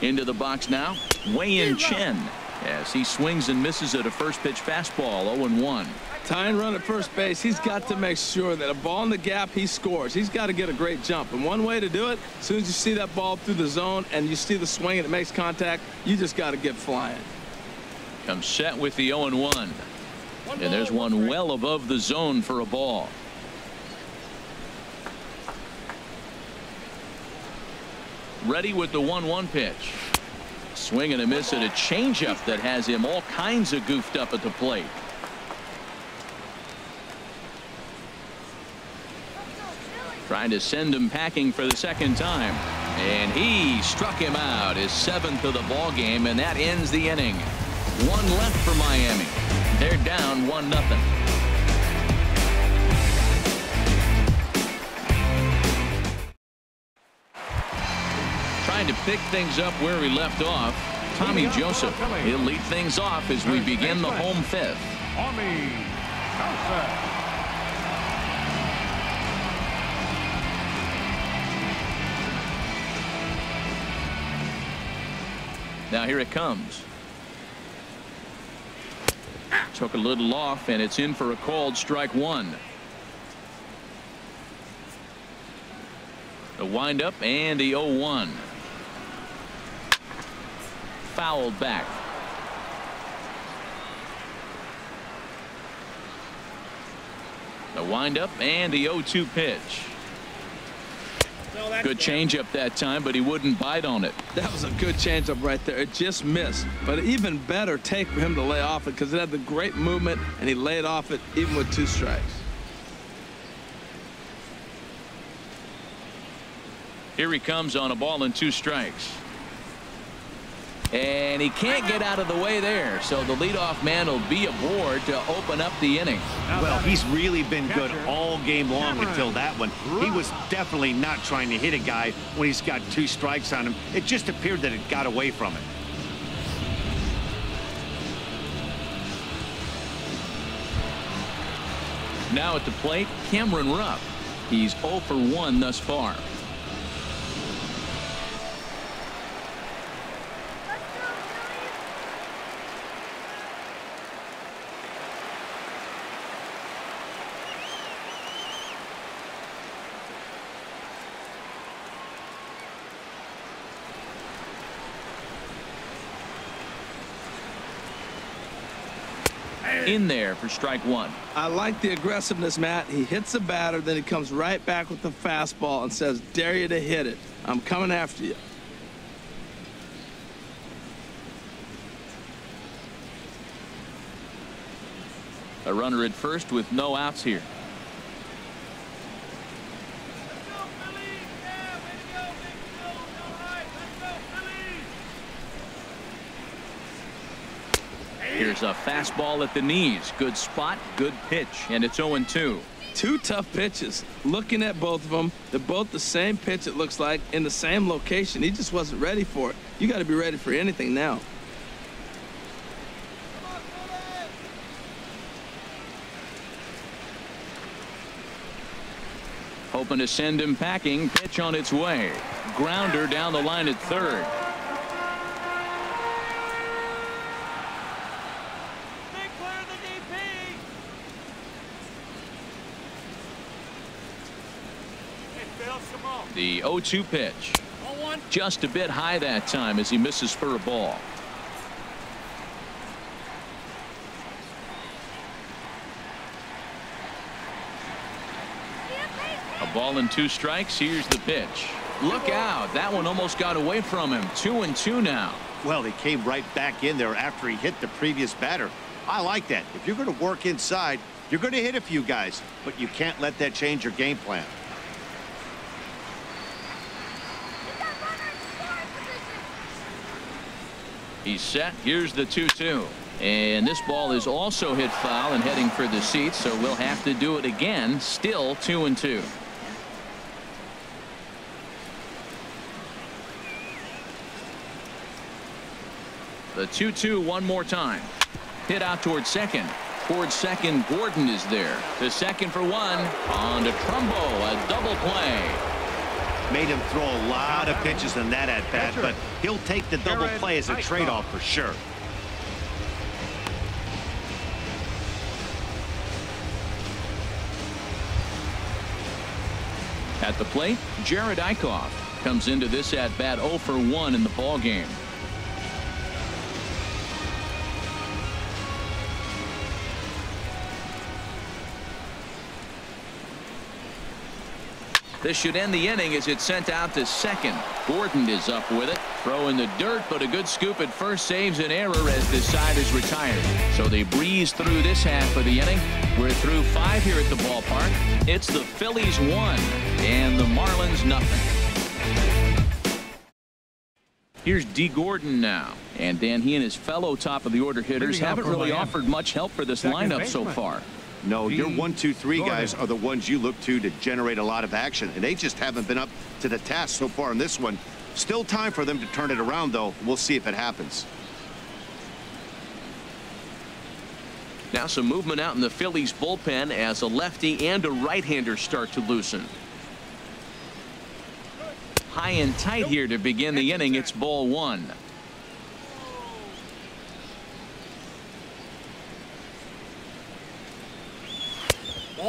Into the box now, Wei-Yin Chen, as he swings and misses at a first pitch fastball. 0-1. Tying run at first base. He's got to make sure that a ball in the gap, he scores. He's got to get a great jump, and one way to do it, as soon as you see that ball through the zone and you see the swing and it makes contact, you just got to get flying. Comes set with the 0-1, and there's one well above the zone for a ball. Ready with the 1-1 pitch. Swing and a miss at a changeup that has him all kinds of goofed up at the plate. Trying to send him packing for the 2nd time, and he struck him out, his 7th of the ball game, and that ends the inning. 1 left for Miami. They're down 1-0. Trying to pick things up where he left off, Tommy Joseph. He'll lead things off as we begin the home 5th. Now here it comes. Took a little off, and it's in for a called strike 1. The windup and the 0-1. Fouled back. The windup and the 0-2 pitch. Good changeup that time, but he wouldn't bite on it. That was a good changeup right there. It just missed, but an even better take for him to lay off it because it had the great movement, and he laid off it even with 2 strikes. Here he comes on a ball and 2 strikes. And he can't get out of the way there, so the leadoff man will be aboard to open up the inning. Well, he's really been good all game long until that one. He was definitely not trying to hit a guy when he's got 2 strikes on him. It just appeared that it got away from it. Now at the plate, Cameron Rupp. He's 0 for 1 thus far. In there for strike 1. I like the aggressiveness, Matt. He hits the batter, then he comes right back with the fastball and says, dare you to hit it. I'm coming after you. A runner at first with no outs here. Here's a fastball at the knees. Good spot, good pitch, and it's 0-2. 2 tough pitches. Looking at both of them, they're both the same pitch, it looks like, in the same location. He just wasn't ready for it. You got to be ready for anything now. Hoping to send him packing. Pitch on its way. Grounder down the line at 3rd. The 0-2 pitch. Just a bit high that time as he misses for a ball. A ball and 2 strikes. Here's the pitch. Look out. That one almost got away from him. 2-2 now. Well, he came right back in there after he hit the previous batter. I like that. If you're going to work inside, you're going to hit a few guys, but you can't let that change your game plan. He's set. Here's the 2-2. And this ball is also hit foul and heading for the seats, so we'll have to do it again. Still 2-2. The 2-2 one more time. Hit out towards second. Towards second, Gordon is there. To second for 1. On to Trumbo. A double play. Made him throw a lot of pitches in that at-bat, but he'll take the double play as a trade-off for sure. At the plate, Jared Eichhoff comes into this at-bat 0 for 1 in the ballgame. This should end the inning as it's sent out to second. Gordon is up with it. Throw in the dirt, but a good scoop at first saves an error as this side is retired. So they breeze through this half of the inning. We're through 5 here at the ballpark. It's the Phillies 1 and the Marlins nothing. Here's D. Gordon now. And Dan, he and his fellow top of the order hitters haven't really offered much help for this lineup so far. No, your 1, 2, 3 guys are the ones you look to generate a lot of action, and they just haven't been up to the task so far in this one. Still time for them to turn it around, though. We'll see if it happens. Now some movement out in the Phillies bullpen as a lefty and a right-hander start to loosen. High and tight here to begin the inning. It's ball 1.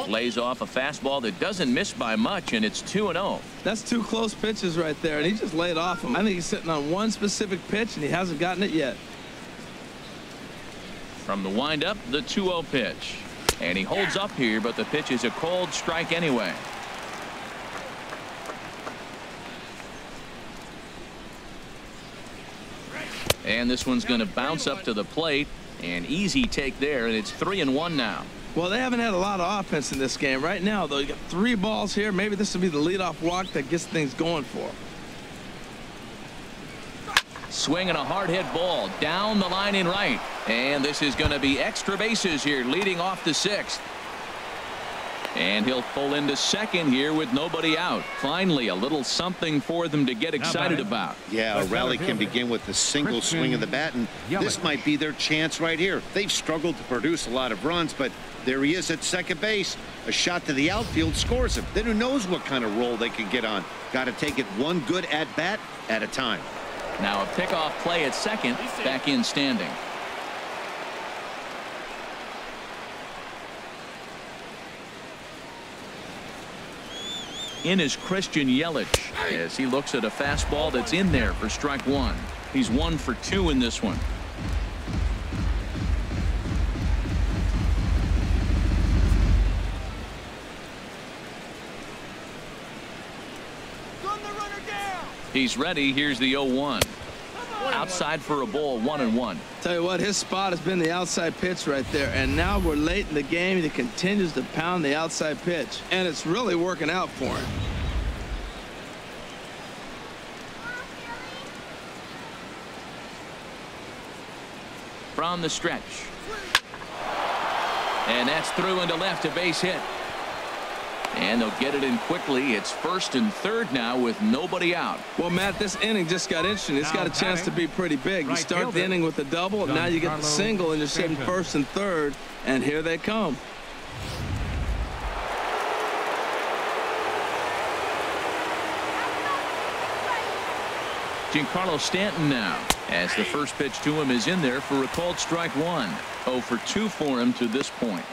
Lays off a fastball that doesn't miss by much, and it's 2-0. That's 2 close pitches right there, and he just laid off him. I think he's sitting on one specific pitch, and he hasn't gotten it yet. From the windup, the 2-0 pitch. And he holds up here, but the pitch is a cold strike anyway. And this one's going to bounce up to the plate. An easy take there, and it's 3-1 now. Well, they haven't had a lot of offense in this game. Right now, though, you got 3 balls here. Maybe this will be the leadoff walk that gets things going for them. Swinging a hard hit ball down the line in right. And this is going to be extra bases here, leading off the 6th. And he'll pull into second here with nobody out. Finally, a little something for them to get excited about. Yeah, a rally can begin with a single swing of the bat, and this might be their chance right here. They've struggled to produce a lot of runs, but there he is at second base. A shot to the outfield scores him. Then who knows what kind of roll they can get on. Got to take it one good at-bat at a time. Now a pickoff play at second, back in standing. In is Christian Yelich as he looks at a fastball that's in there for strike 1. He's 1 for 2 in this one. He's ready. Here's the 0-1. Outside for a ball, 1-1. Tell you what, his spot has been the outside pitch right there, and now we're late in the game and he continues to pound the outside pitch, and it's really working out for him. From the stretch, and that's through into left, a base hit. And they'll get it in quickly. It's 1st and 3rd now with nobody out. Well, Matt, this inning just got interesting. It's got a chance to be pretty big. You start the inning with the double, and now you get the single, and you're sitting 1st and 3rd, and here they come. Giancarlo Stanton now, as the first pitch to him is in there for a called strike 1. 0 for 2 for him to this point.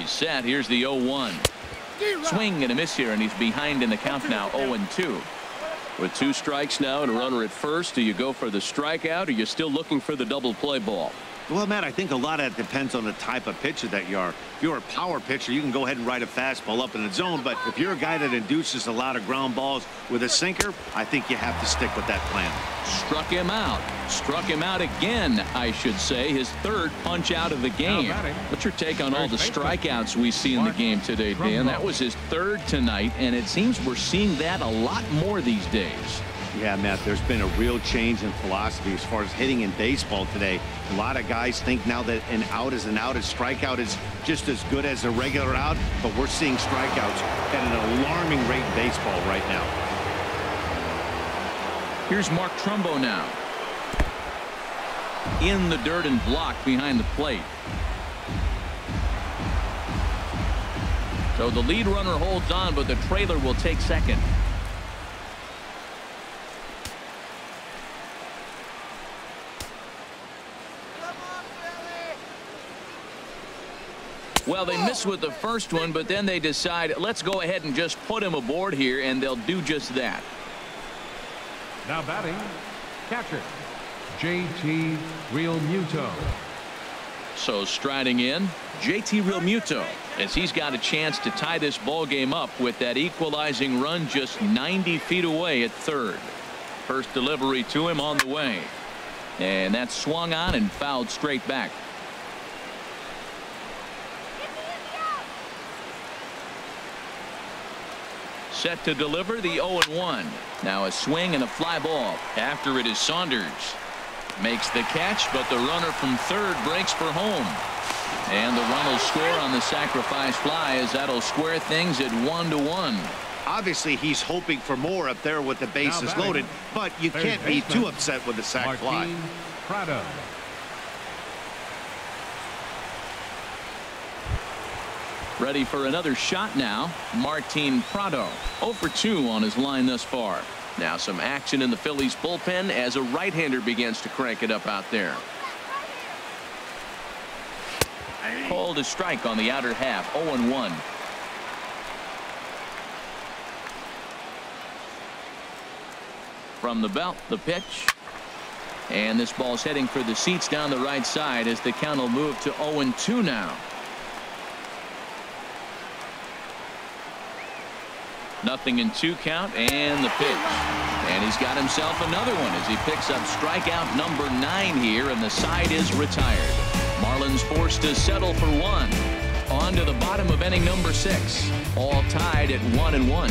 He's set. Here's the 0-1. Swing and a miss here, and he's behind in the count now, 0-2. With 2 strikes now and a runner at first, do you go for the strikeout, or are you still looking for the double play ball? Well, Matt, I think a lot of that depends on the type of pitcher that you are. If you're a power pitcher, you can go ahead and ride a fastball up in the zone. But if you're a guy that induces a lot of ground balls with a sinker, I think you have to stick with that plan. Struck him out. Struck him out again, I should say. His 3rd punch out of the game. What's your take on all the strikeouts we see in the game today, Dan? That was his 3rd tonight, and it seems we're seeing that a lot more these days. Yeah, Matt, there's been a real change in philosophy as far as hitting in baseball today. A lot of guys think now that an out is an out, a strikeout is just as good as a regular out, but we're seeing strikeouts at an alarming rate in baseball right now. Here's Mark Trumbo now. In the dirt and blocked behind the plate. So the lead runner holds on, but the trailer will take second. Well, they miss with the first one, but then they decide, let's go ahead and just put him aboard here, and they'll do just that. Now batting, catcher, JT Realmuto. So striding in, JT Realmuto, as he's got a chance to tie this ball game up with that equalizing run just 90 feet away at 3rd. First delivery to him on the way. And that's swung on and fouled straight back. Set to deliver the 0-1. Now a swing and a fly ball. After it is Saunders. Makes the catch, but the runner from 3rd breaks for home. And the run will score on the sacrifice fly, as that'll square things at 1-1. Obviously, he's hoping for more up there with the bases loaded, but you can't be too upset with the sac fly. Prado. Ready for another shot now. Martin Prado, 0 for 2 on his line thus far. Now some action in the Phillies bullpen as a right-hander begins to crank it up out there. Called a strike on the outer half, 0-1. From the belt, the pitch. And this ball's heading for the seats down the right side as the count will move to 0-2 now. Nothing in 2 count, and the pitch. And he's got himself another one as he picks up strikeout number 9 here, and the side is retired. Marlins forced to settle for 1. On to the bottom of inning number 6. All tied at 1-1.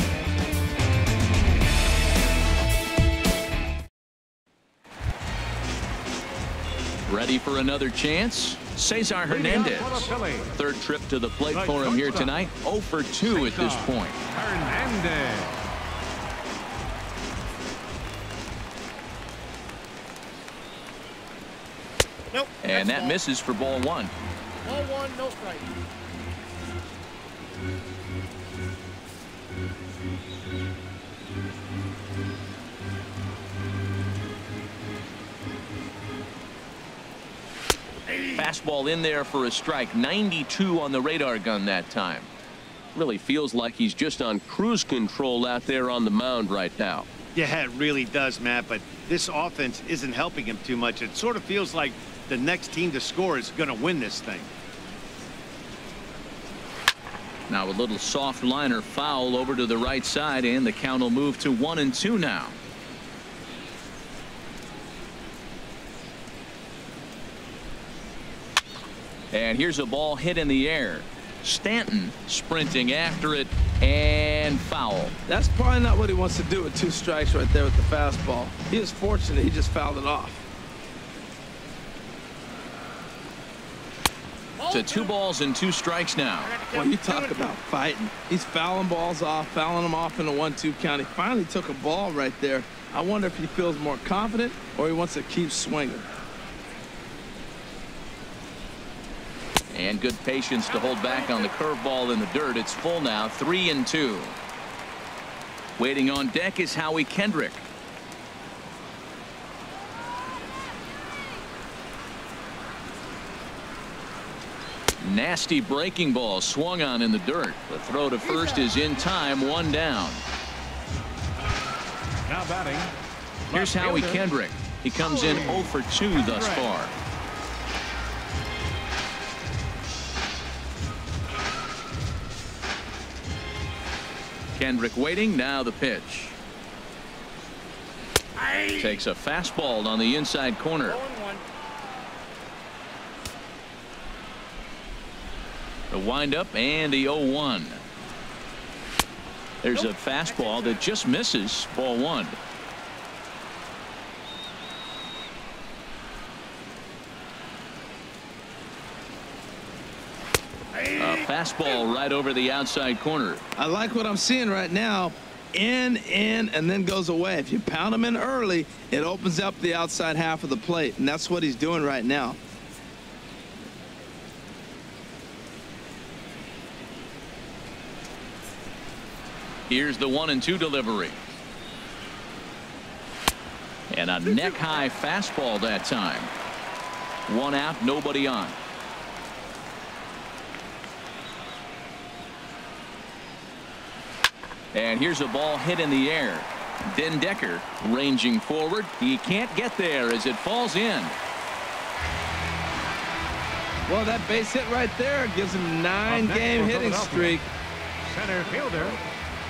Ready for another chance? Cesar Hernandez. 3rd trip to the plate for him here tonight. 0 for 2 at this point. Hernandez. Nope. And that misses for ball 1. Ball 1, no strike. Fastball in there for a strike. 92 on the radar gun that time. Really feels like he's just on cruise control out there on the mound right now. Yeah, it really does, Matt, but this offense isn't helping him too much. It sort of feels like the next team to score is going to win this thing. Now a little soft liner foul over to the right side, and the count will move to 1-2 now. And here's a ball hit in the air. Stanton sprinting after it, and foul. That's probably not what he wants to do with 2 strikes right there with the fastball. He was fortunate he just fouled it off. To 2 balls and 2 strikes now. Well, you talk about fighting. He's fouling balls off, fouling them off in a 1-2 count. He finally took a ball right there. I wonder if he feels more confident or he wants to keep swinging. And good patience to hold back on the curveball in the dirt. It's full now, 3-2. Waiting on deck is Howie Kendrick. Nasty breaking ball swung on in the dirt. The throw to first is in time, 1 down. Now batting. Here's Howie Kendrick. He comes in 0 for 2 thus far. Kendrick waiting. Now the pitch. Takes a fastball on the inside corner. The windup and the 0-1. There's a fastball that just misses. Ball 1. A fastball right over the outside corner. I like what I'm seeing right now. In, and then goes away. If you pound him in early, it opens up the outside half of the plate, and that's what he's doing right now. Here's the 1-2 delivery. And a neck-high fastball that time. 1 out, nobody on. And here's a ball hit in the air. Den Decker ranging forward. He can't get there as it falls in. Well, that base hit right there gives him a 9-game hitting streak. Center fielder,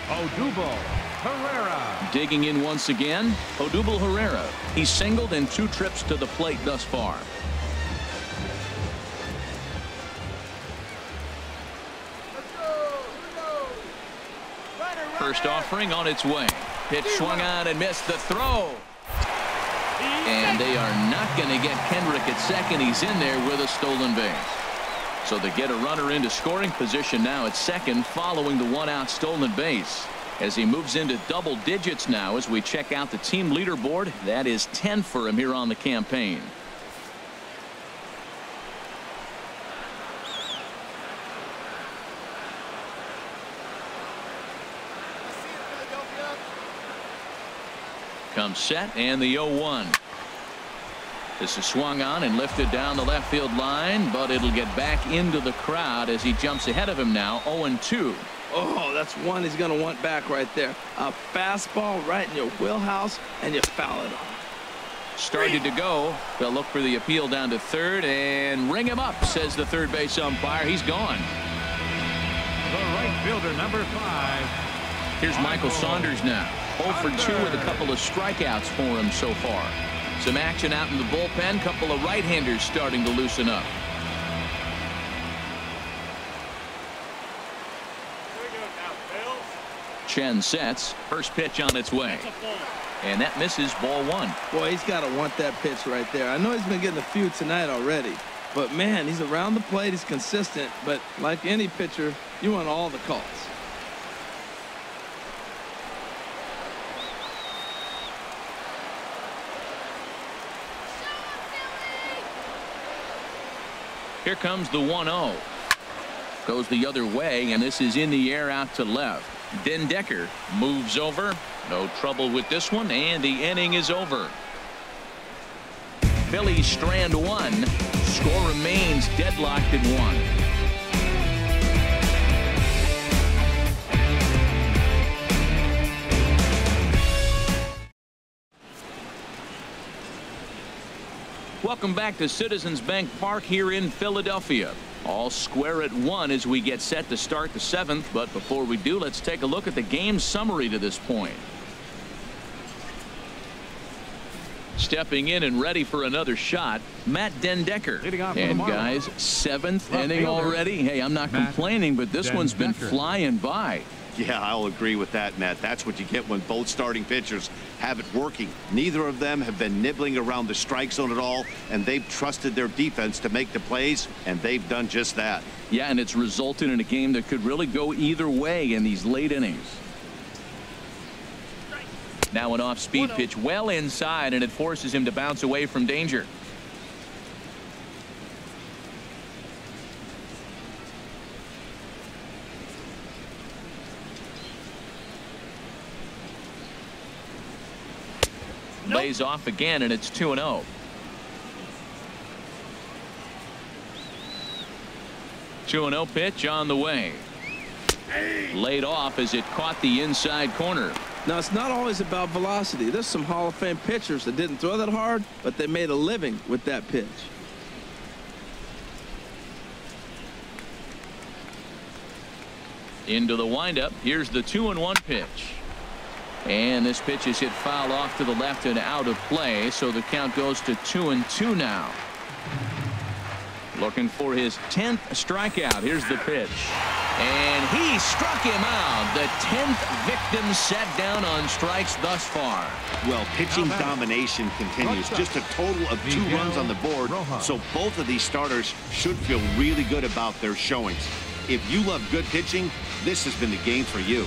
Odubel Herrera. Digging in once again, Odubel Herrera. He's singled in 2 trips to the plate thus far. First offering on its way. Pitch swung on and missed the throw. And they are not going to get Kendrick at second. He's in there with a stolen base. So they get a runner into scoring position now at second following the 1-out stolen base. As he moves into double digits now as we check out the team leaderboard. That is 10 for him here on the campaign. Comes set and the 0-1. This is swung on and lifted down the left field line, but it'll get back into the crowd as he jumps ahead of him now. 0-2. Oh, that's one he's going to want back right there. A fastball right in your wheelhouse, and you foul it off. Started to go. They'll look for the appeal down to third and ring him up, says the third base umpire. He's gone. The right fielder, number 5. Here's Michael Saunders now. 0 for 2 with a couple of strikeouts for him so far. Some action out in the bullpen. Couple of right-handers starting to loosen up. Chen sets. First pitch on its way. And that misses. Ball 1. Boy, he's got to want that pitch right there. I know he's been getting a few tonight already. But, man, he's around the plate. He's consistent. But like any pitcher, you want all the calls. Here comes the 1-0. Goes the other way, and this is in the air out to left. Den Decker moves over. No trouble with this one, and the inning is over. Phillies strand 1. Score remains deadlocked at 1. Welcome back to Citizens Bank Park here in Philadelphia. All square at 1 as we get set to start the 7th. But before we do, let's take a look at the game summary to this point. Stepping in and ready for another shot, Matt Den Decker. And guys, 7th inning already. Hey, I'm not complaining, but this one's been flying by. Yeah, I'll agree with that, Matt. That's what you get when both starting pitchers have it working. Neither of them have been nibbling around the strike zone at all, and they've trusted their defense to make the plays, and they've done just that. Yeah, and it's resulted in a game that could really go either way in these late innings. Now an off-speed pitch well inside, and it forces him to bounce away from danger. Lays off again, and it's 2-0. 2-0 pitch on the way. Laid off as it caught the inside corner. Now, it's not always about velocity. There's some Hall of Fame pitchers that didn't throw that hard, but they made a living with that pitch. Into the windup. Here's the 2-1 pitch. And this pitch is hit foul off to the left and out of play, so the count goes to 2-2 now. Looking for his 10th strikeout. Here's the pitch. And he struck him out. The 10th victim set down on strikes thus far. Well, pitching domination continues. Just a total of 2 runs on the board. So both of these starters should feel really good about their showings. If you love good pitching, this has been the game for you.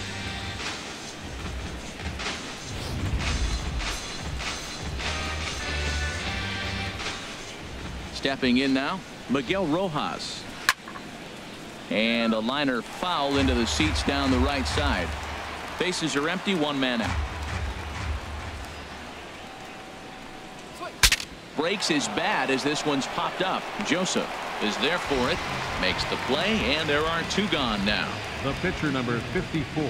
Stepping in now, Miguel Rojas. And a liner foul into the seats down the right side. Bases are empty, 1 man out. Breaks his bat as this one's popped up. Joseph is there for it, makes the play, and there are 2 gone now. The pitcher number 54.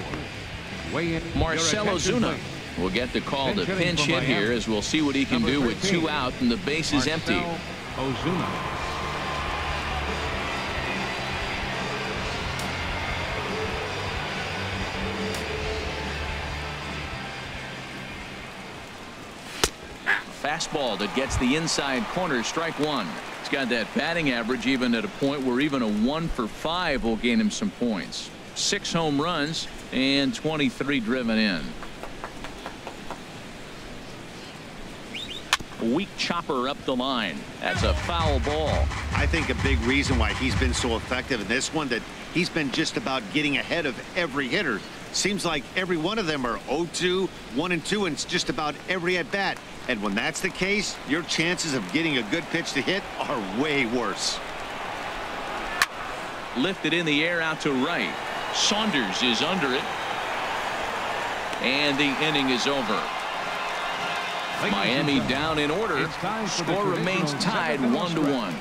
Marcell Ozuna will get the call to pinch hit here, as we'll see what he can do with 2 out and the base is empty. Ozuna. Fastball that gets the inside corner, strike 1. He's got that batting average even at a point where even a 1 for 5 will gain him some points. 6 home runs and 23 driven in. A weak chopper up the line. That's a foul ball. I think a big reason why he's been so effective in this one, that he's been just about getting ahead of every hitter. Seems like every one of them are 0-2, 1-2, and it's just about every at bat. And when that's the case, your chances of getting a good pitch to hit are way worse. Lifted in the air out to right. Saunders is under it. And the inning is over. Miami down in order. Score remains tied 1-1.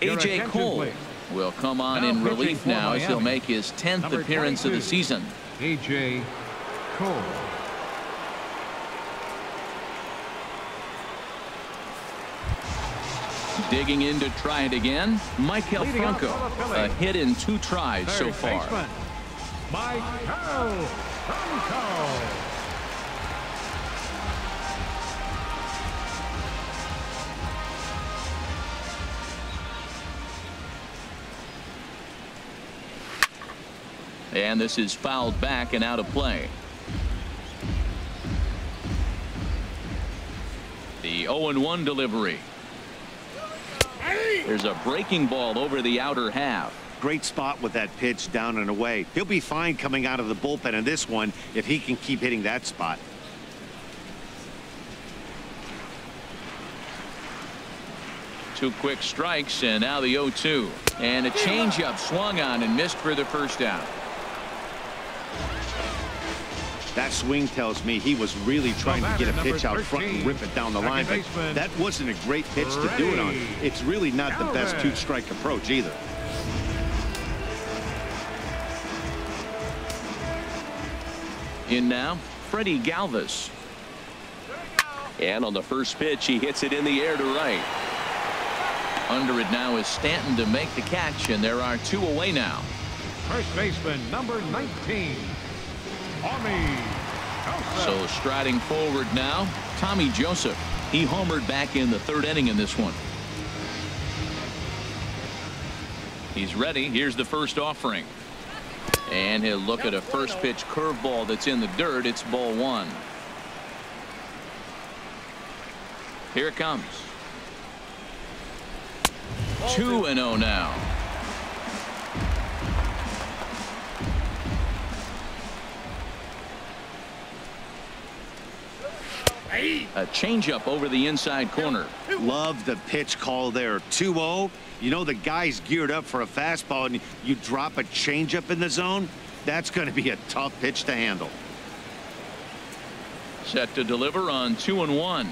A.J. Cole will come on in relief now as he'll make his 10th appearance of the season. A.J. Cole. Digging in to try it again, Maikel Franco. A hit in 2 tries so far. Maikel Franco. And this is fouled back and out of play. The 0-1 delivery. There's a breaking ball over the outer half. Great spot with that pitch down and away. He'll be fine coming out of the bullpen in this one if he can keep hitting that spot. Two quick strikes, and now the 0-2. And a changeup swung on and missed for the first out. That swing tells me he was really trying to get a pitch out front and rip it down the line, but that wasn't a great pitch to do it on. It's really not the best 2-strike approach either. In now, Freddie Galvis. And on the first pitch, he hits it in the air to right. Under it now is Stanton to make the catch, and there are 2 away now. First baseman number 19. So striding forward now, Tommy Joseph. He homered back in the 3rd inning in this one. He's ready. Here's the first offering. And he'll look at a first pitch curveball that's in the dirt. It's ball 1. Here it comes. 2-0 now. A changeup over the inside corner. Love the pitch call there. 2-0. You know the guy's geared up for a fastball, and you drop a changeup in the zone. That's going to be a tough pitch to handle. Set to deliver on 2-1.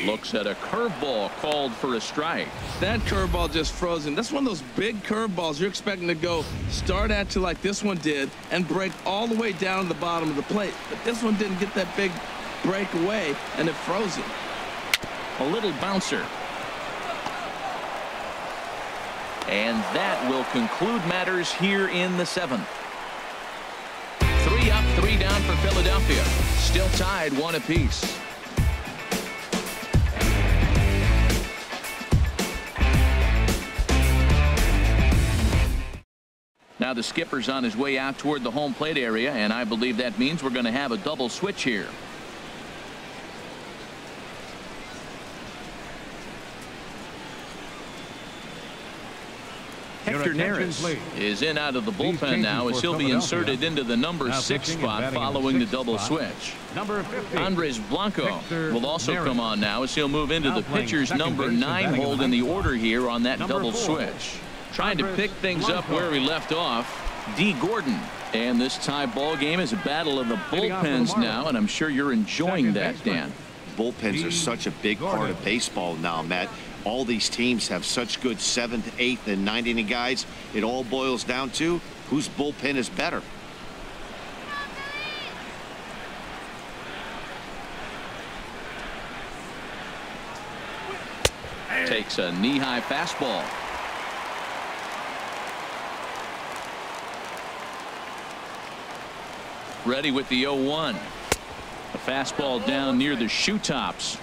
Looks at a curveball called for a strike. That curveball just froze him. That's one of those big curveballs you're expecting to go start at you like this one did and break all the way down to the bottom of the plate. But this one didn't get that big breakaway, and it froze him. A little bouncer. And that will conclude matters here in the 7th. 3 up, 3 down for Philadelphia. Still tied 1 apiece. Now the skipper's on his way out toward the home plate area, and I believe that means we're going to have a double switch here. Hector Neris is in out of the bullpen now as he'll be inserted into the number 6 spot following the double switch. Andres Blanco will also come on now as he'll move into the pitcher's number 9 hold in the order here on that double switch. Trying to pick things up where we left off, D. Gordon. And this tie ball game is a battle of the bullpens now, and I'm sure you're enjoying that, Dan. Bullpens are such a big part of baseball now, Matt. All these teams have such good 7th, 8th, and 9th inning guys. It all boils down to whose bullpen is better. Takes a knee-high fastball. Ready with the 0-1. A fastball down near the shoe tops.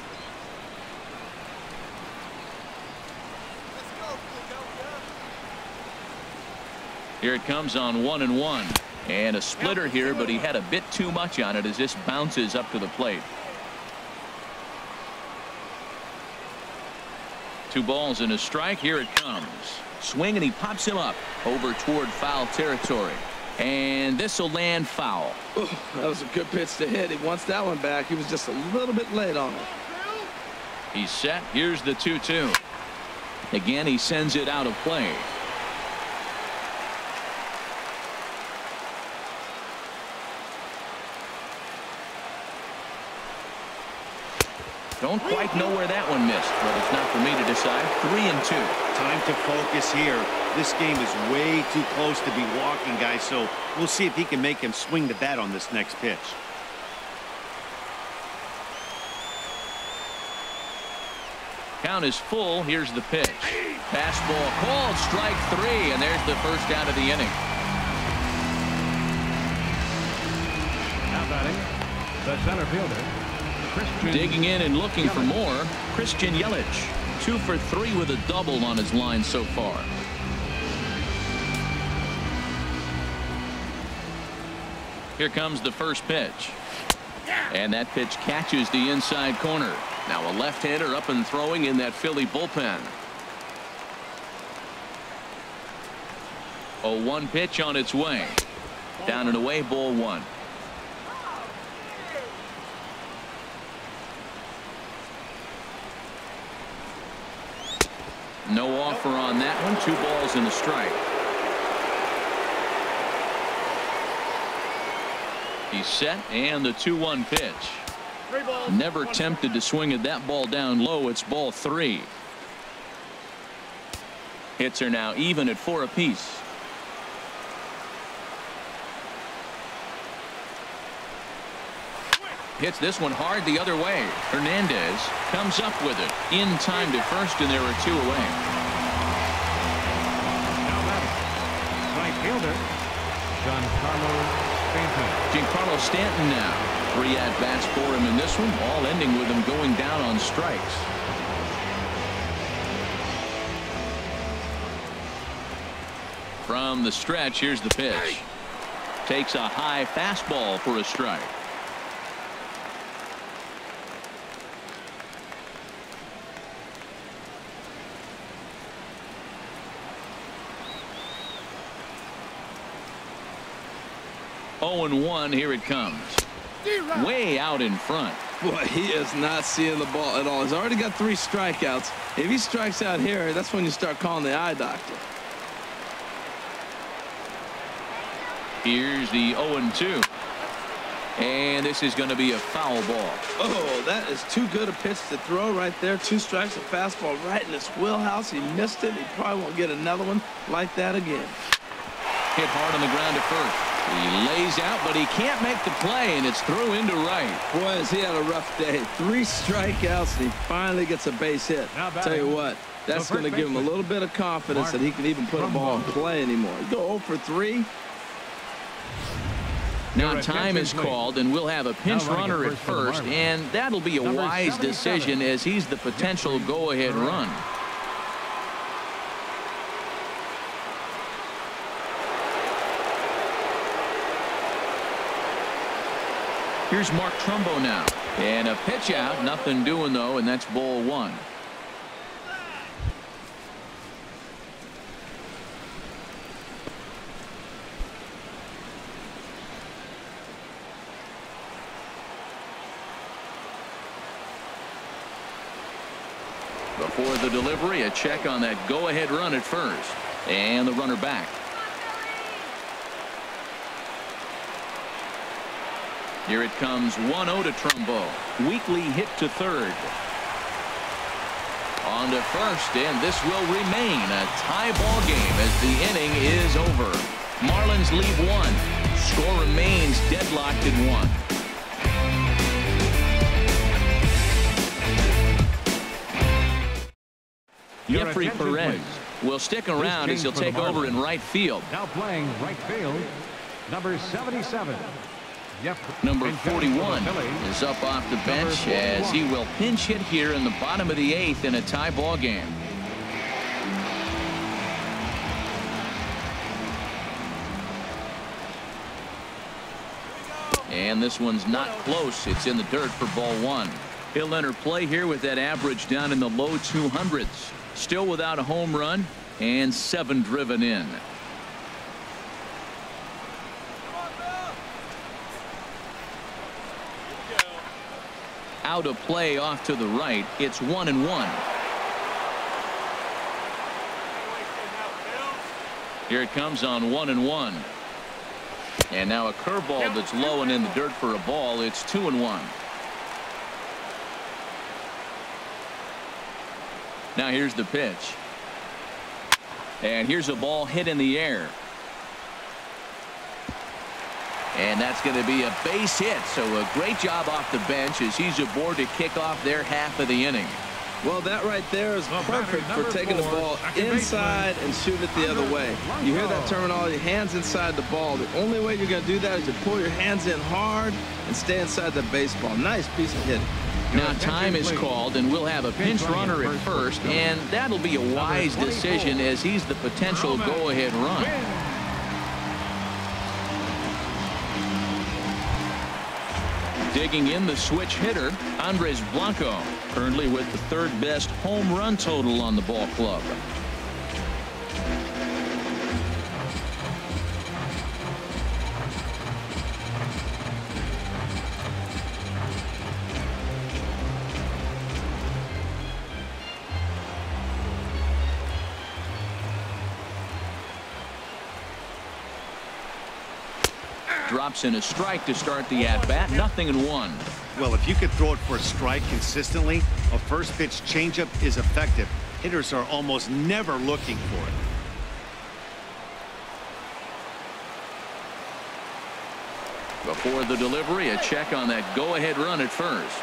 Here it comes on 1-1. And a splitter here, but he had a bit too much on it as this bounces up to the plate. 2 balls and a strike. Here it comes. Swing, and he pops him up over toward foul territory. And this will land foul. Ooh, that was a good pitch to hit. He wants that one back. He was just a little bit late on it. He's set. Here's the 2-2. Again, he sends it out of play. Don't quite know where that one missed, but it's not for me to decide. 3-2. Time to focus here. This game is way too close to be walking, guys, so we'll see if he can make him swing the bat on this next pitch. Count is full. Here's the pitch. Fastball called, strike 3, and there's the first out of the inning. Now batting, the center fielder, Christian. Digging in and looking for more, Christian Yelich. 2 for 3 with a double on his line so far. Here comes the first pitch. And that pitch catches the inside corner. Now a left-hander up and throwing in that Philly bullpen. 0-1 pitch on its way. Down and away, ball 1. No offer on that one. 2 balls and a strike. He's set, and the 2-1 pitch. Never tempted to swing at that ball down low. It's ball 3. Hits are now even at 4 apiece. Hits this one hard the other way. Hernandez comes up with it in time to first, and there are 2 away. Now batting, right fielder, Giancarlo Stanton now. 3 at-bats for him in this one, all ending with him going down on strikes. From the stretch, here's the pitch. Takes a high fastball for a strike. Oh, 0-1. Here it comes. Way out in front. Boy, he is not seeing the ball at all. He's already got 3 strikeouts. If he strikes out here, that's when you start calling the eye doctor. Here's the 0-2. And this is going to be a foul ball. Oh, that is too good a pitch to throw right there. 2 strikes, a fastball right in his wheelhouse. He missed it. He probably won't get another one like that again. Hit hard on the ground to first. He lays out, but he can't make the play, and it's through into right. Boy, has he had a rough day. 3 strikeouts, and he finally gets a base hit. Tell you what, that's going to give him a little bit of confidence that he can even put a ball in play anymore. You go 0 for 3. Now time is called, and we'll have a pinch runner at first, and that'll be a wise decision as he's the potential go-ahead run. Here's Mark Trumbo now. And a pitch out. Nothing doing, though, and that's ball 1. Before the delivery, a check on that go-ahead run at first. And the runner back. Here it comes 1-0 to Trumbo. Weakly hit to third. On to first, and this will remain a tie ball game as the inning is over. Marlins lead 1. Score remains deadlocked at 1. Jeffrey Perez will stick around as he'll take over in right field. Now playing right field, number 77. Number 41 is up off the bench as he will pinch hit here in the bottom of the 8th in a tie ball game. And this one's not close. It's in the dirt for ball 1. He'll enter play here with that average down in the low 200s. Still without a home run and 7 driven in. Out of play off to the right. It's 1-1. Here it comes on 1-1. And now a curveball that's low and in the dirt for a ball. It's 2-1. Now here's the pitch. And here's a ball hit in the air. And that's going to be a base hit. So a great job off the bench as he's aboard to kick off their half of the inning. Well, that right there is perfect for taking the ball inside and shooting it the other way. You hear that terminology, hands inside the ball. The only way you're going to do that is to pull your hands in hard and stay inside the baseball. Nice piece of hitting. Now time is called, and we'll have a pinch runner at first, and that'll be a wise decision as he's the potential go-ahead run. Digging in the switch hitter, Andres Blanco, currently with the 3rd best home run total on the ball club. Drops in a strike to start the at-bat. 0-1. Well, if you could throw it for a strike consistently, a first pitch changeup is effective. Hitters are almost never looking for it. Before the delivery, a check on that go-ahead run at first.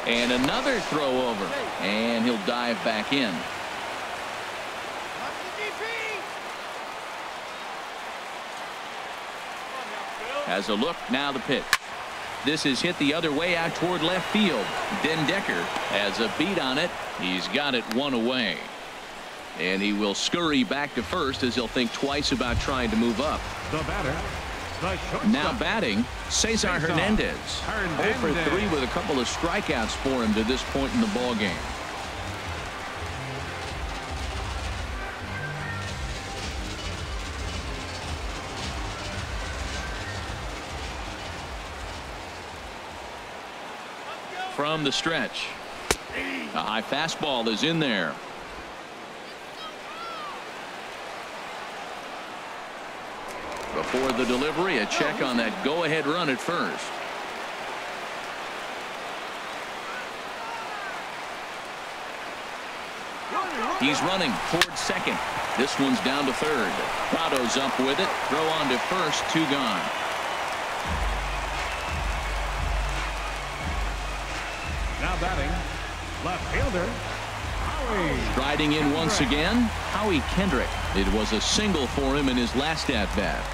And another throw over. And he'll dive back in. Has a look, now the pitch. This is hit the other way out toward left field. Den Decker has a beat on it. He's got it 1 away. And he will scurry back to first as he'll think twice about trying to move up. The batter, now batting, Cesar Hernandez. 0 for 3 with a couple of strikeouts for him to this point in the ball game. From the stretch, a high fastball is in there. Before the delivery, a check on that go-ahead run at first. He's running towards second. This one's down to third. Prado's up with it. Throw on to first. 2 gone. Now batting, left fielder, Howie. Striding in once again, Howie Kendrick. It was a single for him in his last at-bat.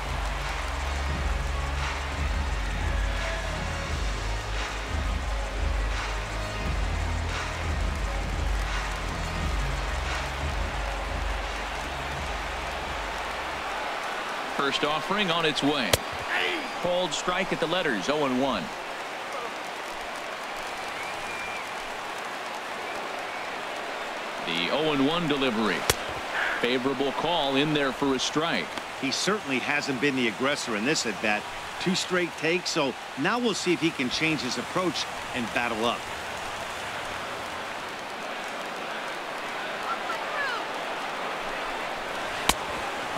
First offering on its way. Cold strike at the letters. 0-1. The 0-1 delivery. Favorable call in there for a strike. He certainly hasn't been the aggressor in this at bat. 2 straight takes, so now we'll see if he can change his approach and battle up.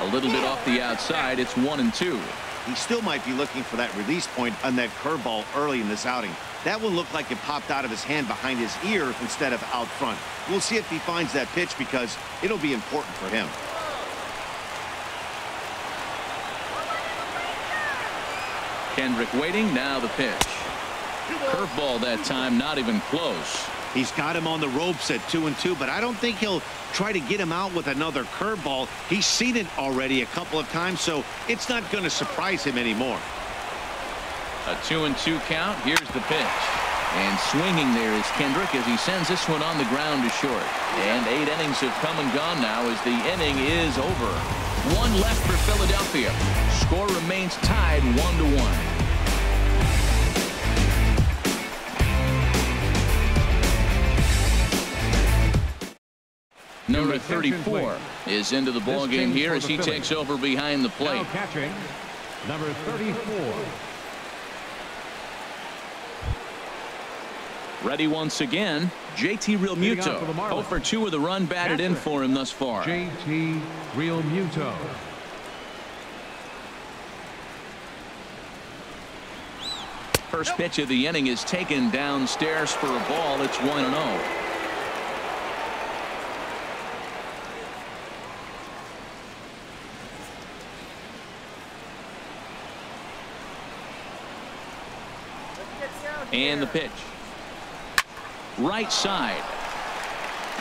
A little bit off the outside. It's 1-2. He still might be looking for that release point on that curveball early in this outing. That one looked like it popped out of his hand behind his ear instead of out front. We'll see if he finds that pitch because it'll be important for him. Kendrick waiting. Now the pitch. Curveball that time, not even close. He's got him on the ropes at 2-2, but I don't think he'll try to get him out with another curveball. He's seen it already a couple of times, so it's not going to surprise him anymore. A 2-2 count. Here's the pitch. And swinging there is Kendrick as he sends this one on the ground to short. And 8 innings have come and gone now as the inning is over. 1 left for Philadelphia. Score remains tied 1-1. Number 34 is into the ball game here as he takes over behind the plate. Now catching, number 34. Ready once again, JT Realmuto. 0 for 2 with a run batted in for him thus far. JT Realmuto. First pitch of the inning is taken downstairs for a ball. It's 1-0. And the pitch. Right side.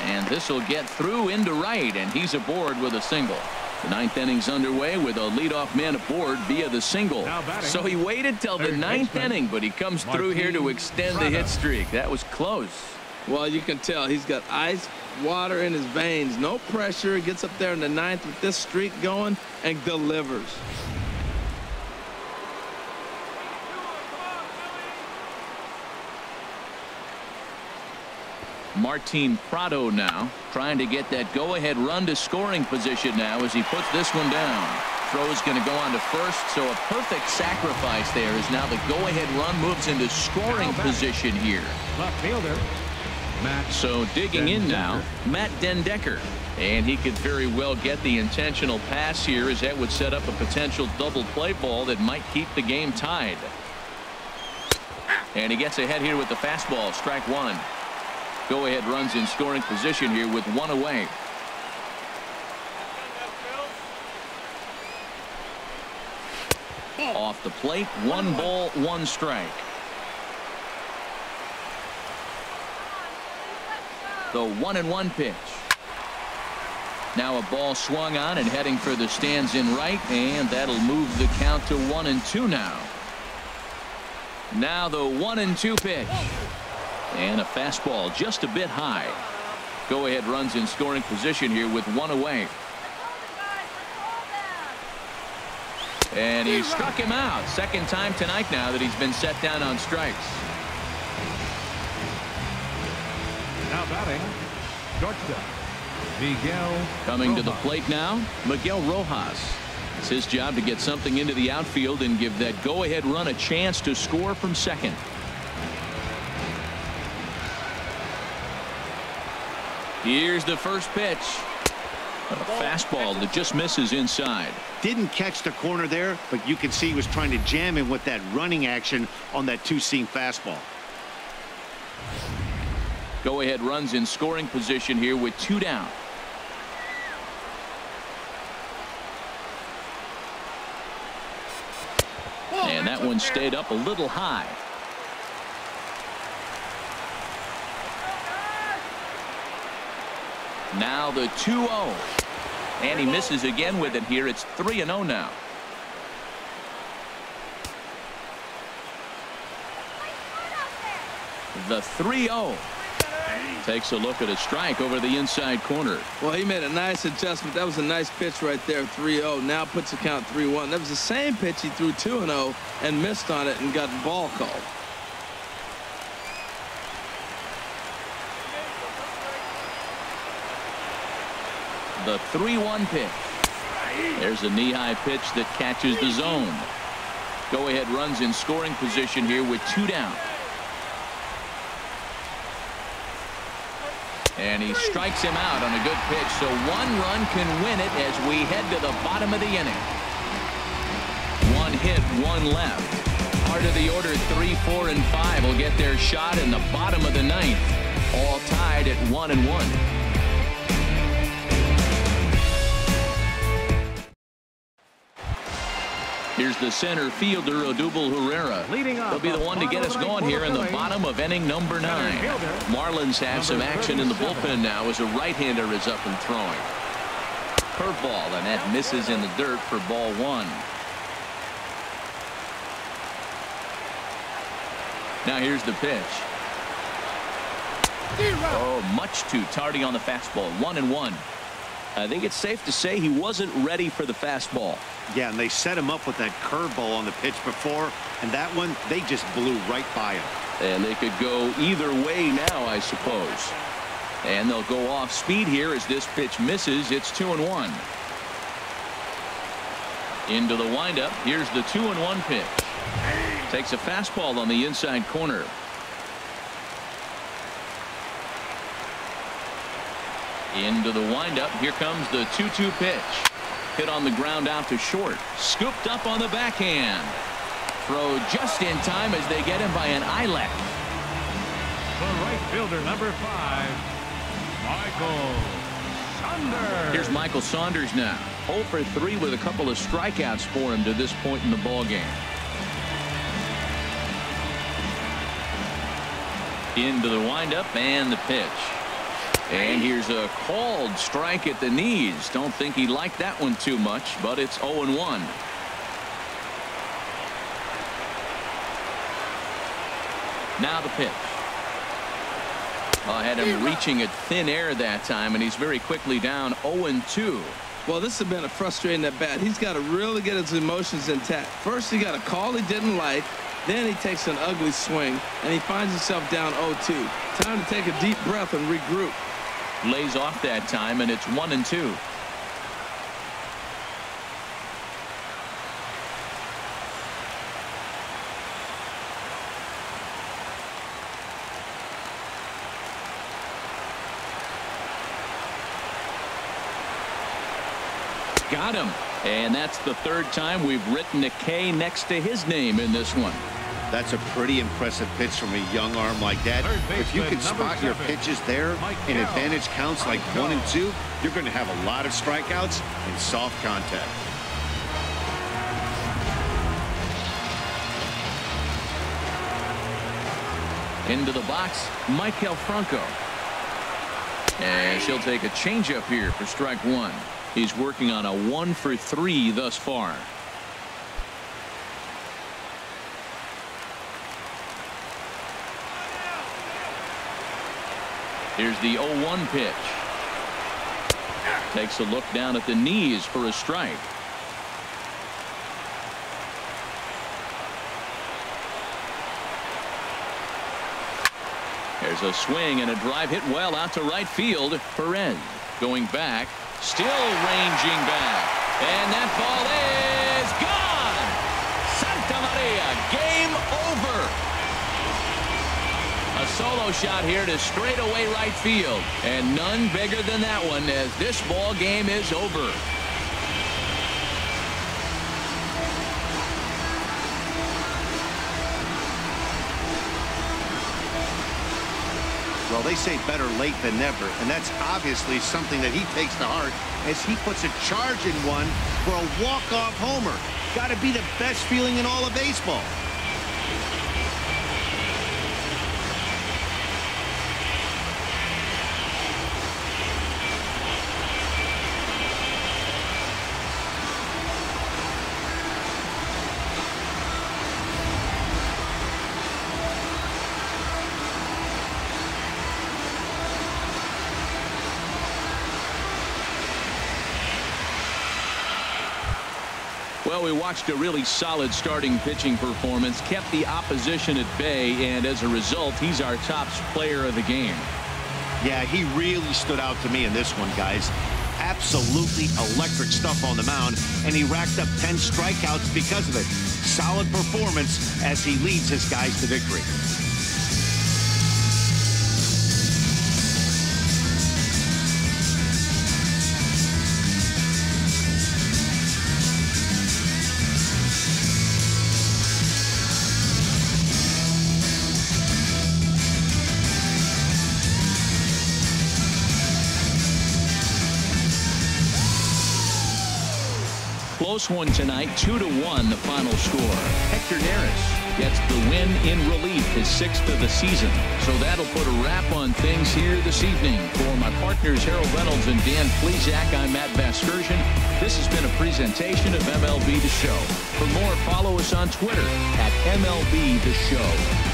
And this will get through into right, and he's aboard with a single. The 9th inning's underway with a leadoff man aboard via the single. So he waited till the 9th inning, but he comes through here to extend the hit streak. That was close. Well, you can tell he's got ice water in his veins. No pressure. Gets up there in the 9th with this streak going and delivers. Martin Prado now trying to get that go-ahead run to scoring position now as he puts this one down. Throw is going to go on to first, so a perfect sacrifice there as now the go-ahead run moves into scoring position here. Left fielder, Matt. So digging in now, Matt Dendecker. And he could very well get the intentional pass here as that would set up a potential double play ball that might keep the game tied. And he gets ahead here with the fastball. Strike 1. Go-ahead runs in scoring position here with 1 away. Off the plate, 1 ball, 1 strike. The 1-1 pitch. Now a ball swung on and heading for the stands in right, and that'll move the count to 1-2 now. Now the 1-2 pitch. And a fastball just a bit high. Go-ahead runs in scoring position here with 1 away. And he struck him out. Second time tonight now that he's been set down on strikes. Now batting, shortstop, Miguel. Coming to the plate now, Miguel Rojas. It's his job to get something into the outfield and give that go-ahead run a chance to score from second. Here's the first pitch. A fastball that just misses inside. Didn't catch the corner there, but you can see he was trying to jam him with that running action on that two-seam fastball. Go-ahead runs in scoring position here with 2 down. And that one stayed up a little high. Now the 2-0. And he misses again with it here. It's 3-0 now. The 3-0. Takes a look at a strike over the inside corner. Well, he made a nice adjustment. That was a nice pitch right there, 3-0. Now puts the count 3-1. That was the same pitch he threw 2-0 and missed on it and got the ball called. The 3-1 pitch. There's a knee-high pitch that catches the zone. Go-ahead runs in scoring position here with 2 down. And he strikes him out on a good pitch, so 1 run can win it as we head to the bottom of the inning. 1 hit, 1 left. Part of the order 3, 4, and 5 will get their shot in the bottom of the 9th. All tied at 1-1. Here's the center fielder, Odubel Herrera. He'll be the one to get us going here in the bottom of inning number 9. Marlins have some action in the bullpen now as a right-hander is up and throwing. Curveball, and that misses in the dirt for ball 1. Now here's the pitch. Oh, much too tardy on the fastball. 1-1. I think it's safe to say he wasn't ready for the fastball. Yeah, and they set him up with that curveball on the pitch before, and that one, they just blew right by him. And they could go either way now, I suppose. And they'll go off speed here as this pitch misses. It's 2-1. Into the windup. Here's the 2-1 pitch. Takes a fastball on the inside corner. Into the windup. Here comes the 2-2 pitch. Hit on the ground out to short. Scooped up on the backhand. Throw just in time as they get him by an eyelet. The right fielder, number 5, Michael Saunders. Here's Michael Saunders now. 0 for 3 with a couple of strikeouts for him to this point in the ballgame. Into the windup and the pitch. And here's a called strike at the knees. Don't think he liked that one too much, but it's 0-1. Now the pitch. Had him reaching at thin air that time, and he's very quickly down 0-2. Well, this has been a frustrating at bat. He's got to really get his emotions intact. First, he got a call he didn't like. Then he takes an ugly swing, and he finds himself down 0-2. Time to take a deep breath and regroup. Lays off that time, and it's 1-2. Got him. And that's the 3rd time we've written a K next to his name in this one. That's a pretty impressive pitch from a young arm like that. If you can spot your pitches there in advantage counts like 1 and 2, you're going to have a lot of strikeouts and soft contact. Into the box, Maikel Franco. And she'll take a changeup here for strike 1. He's working on a 1 for 3 thus far. Here's the 0-1 pitch. Takes a look down at the knees for a strike. There's a swing and a drive hit well out to right field. Perez going back, still ranging back, and that ball is gone. Santa Maria, game over. A solo shot here to straightaway right field, and none bigger than that one as this ball game is over. they say better late than never, and that's obviously something that he takes to heart as he puts a charge in one for a walk-off homer. Got to be the best feeling in all of baseball. Well, we watched a really solid starting pitching performance, kept the opposition at bay, and as a result, he's our top player of the game. Yeah, he really stood out to me in this one, guys. Absolutely electric stuff on the mound, and he racked up 10 strikeouts because of it. Solid performance as he leads his guys to victory. Close one tonight, 2-1 the final score. Hector Neris gets the win in relief, his 6th of the season. So that'll put a wrap on things here this evening. For my partners Harold Reynolds and Dan Plesac, I'm Matt Vasgersian. This has been a presentation of MLB The Show. For more, follow us on Twitter at MLB The Show.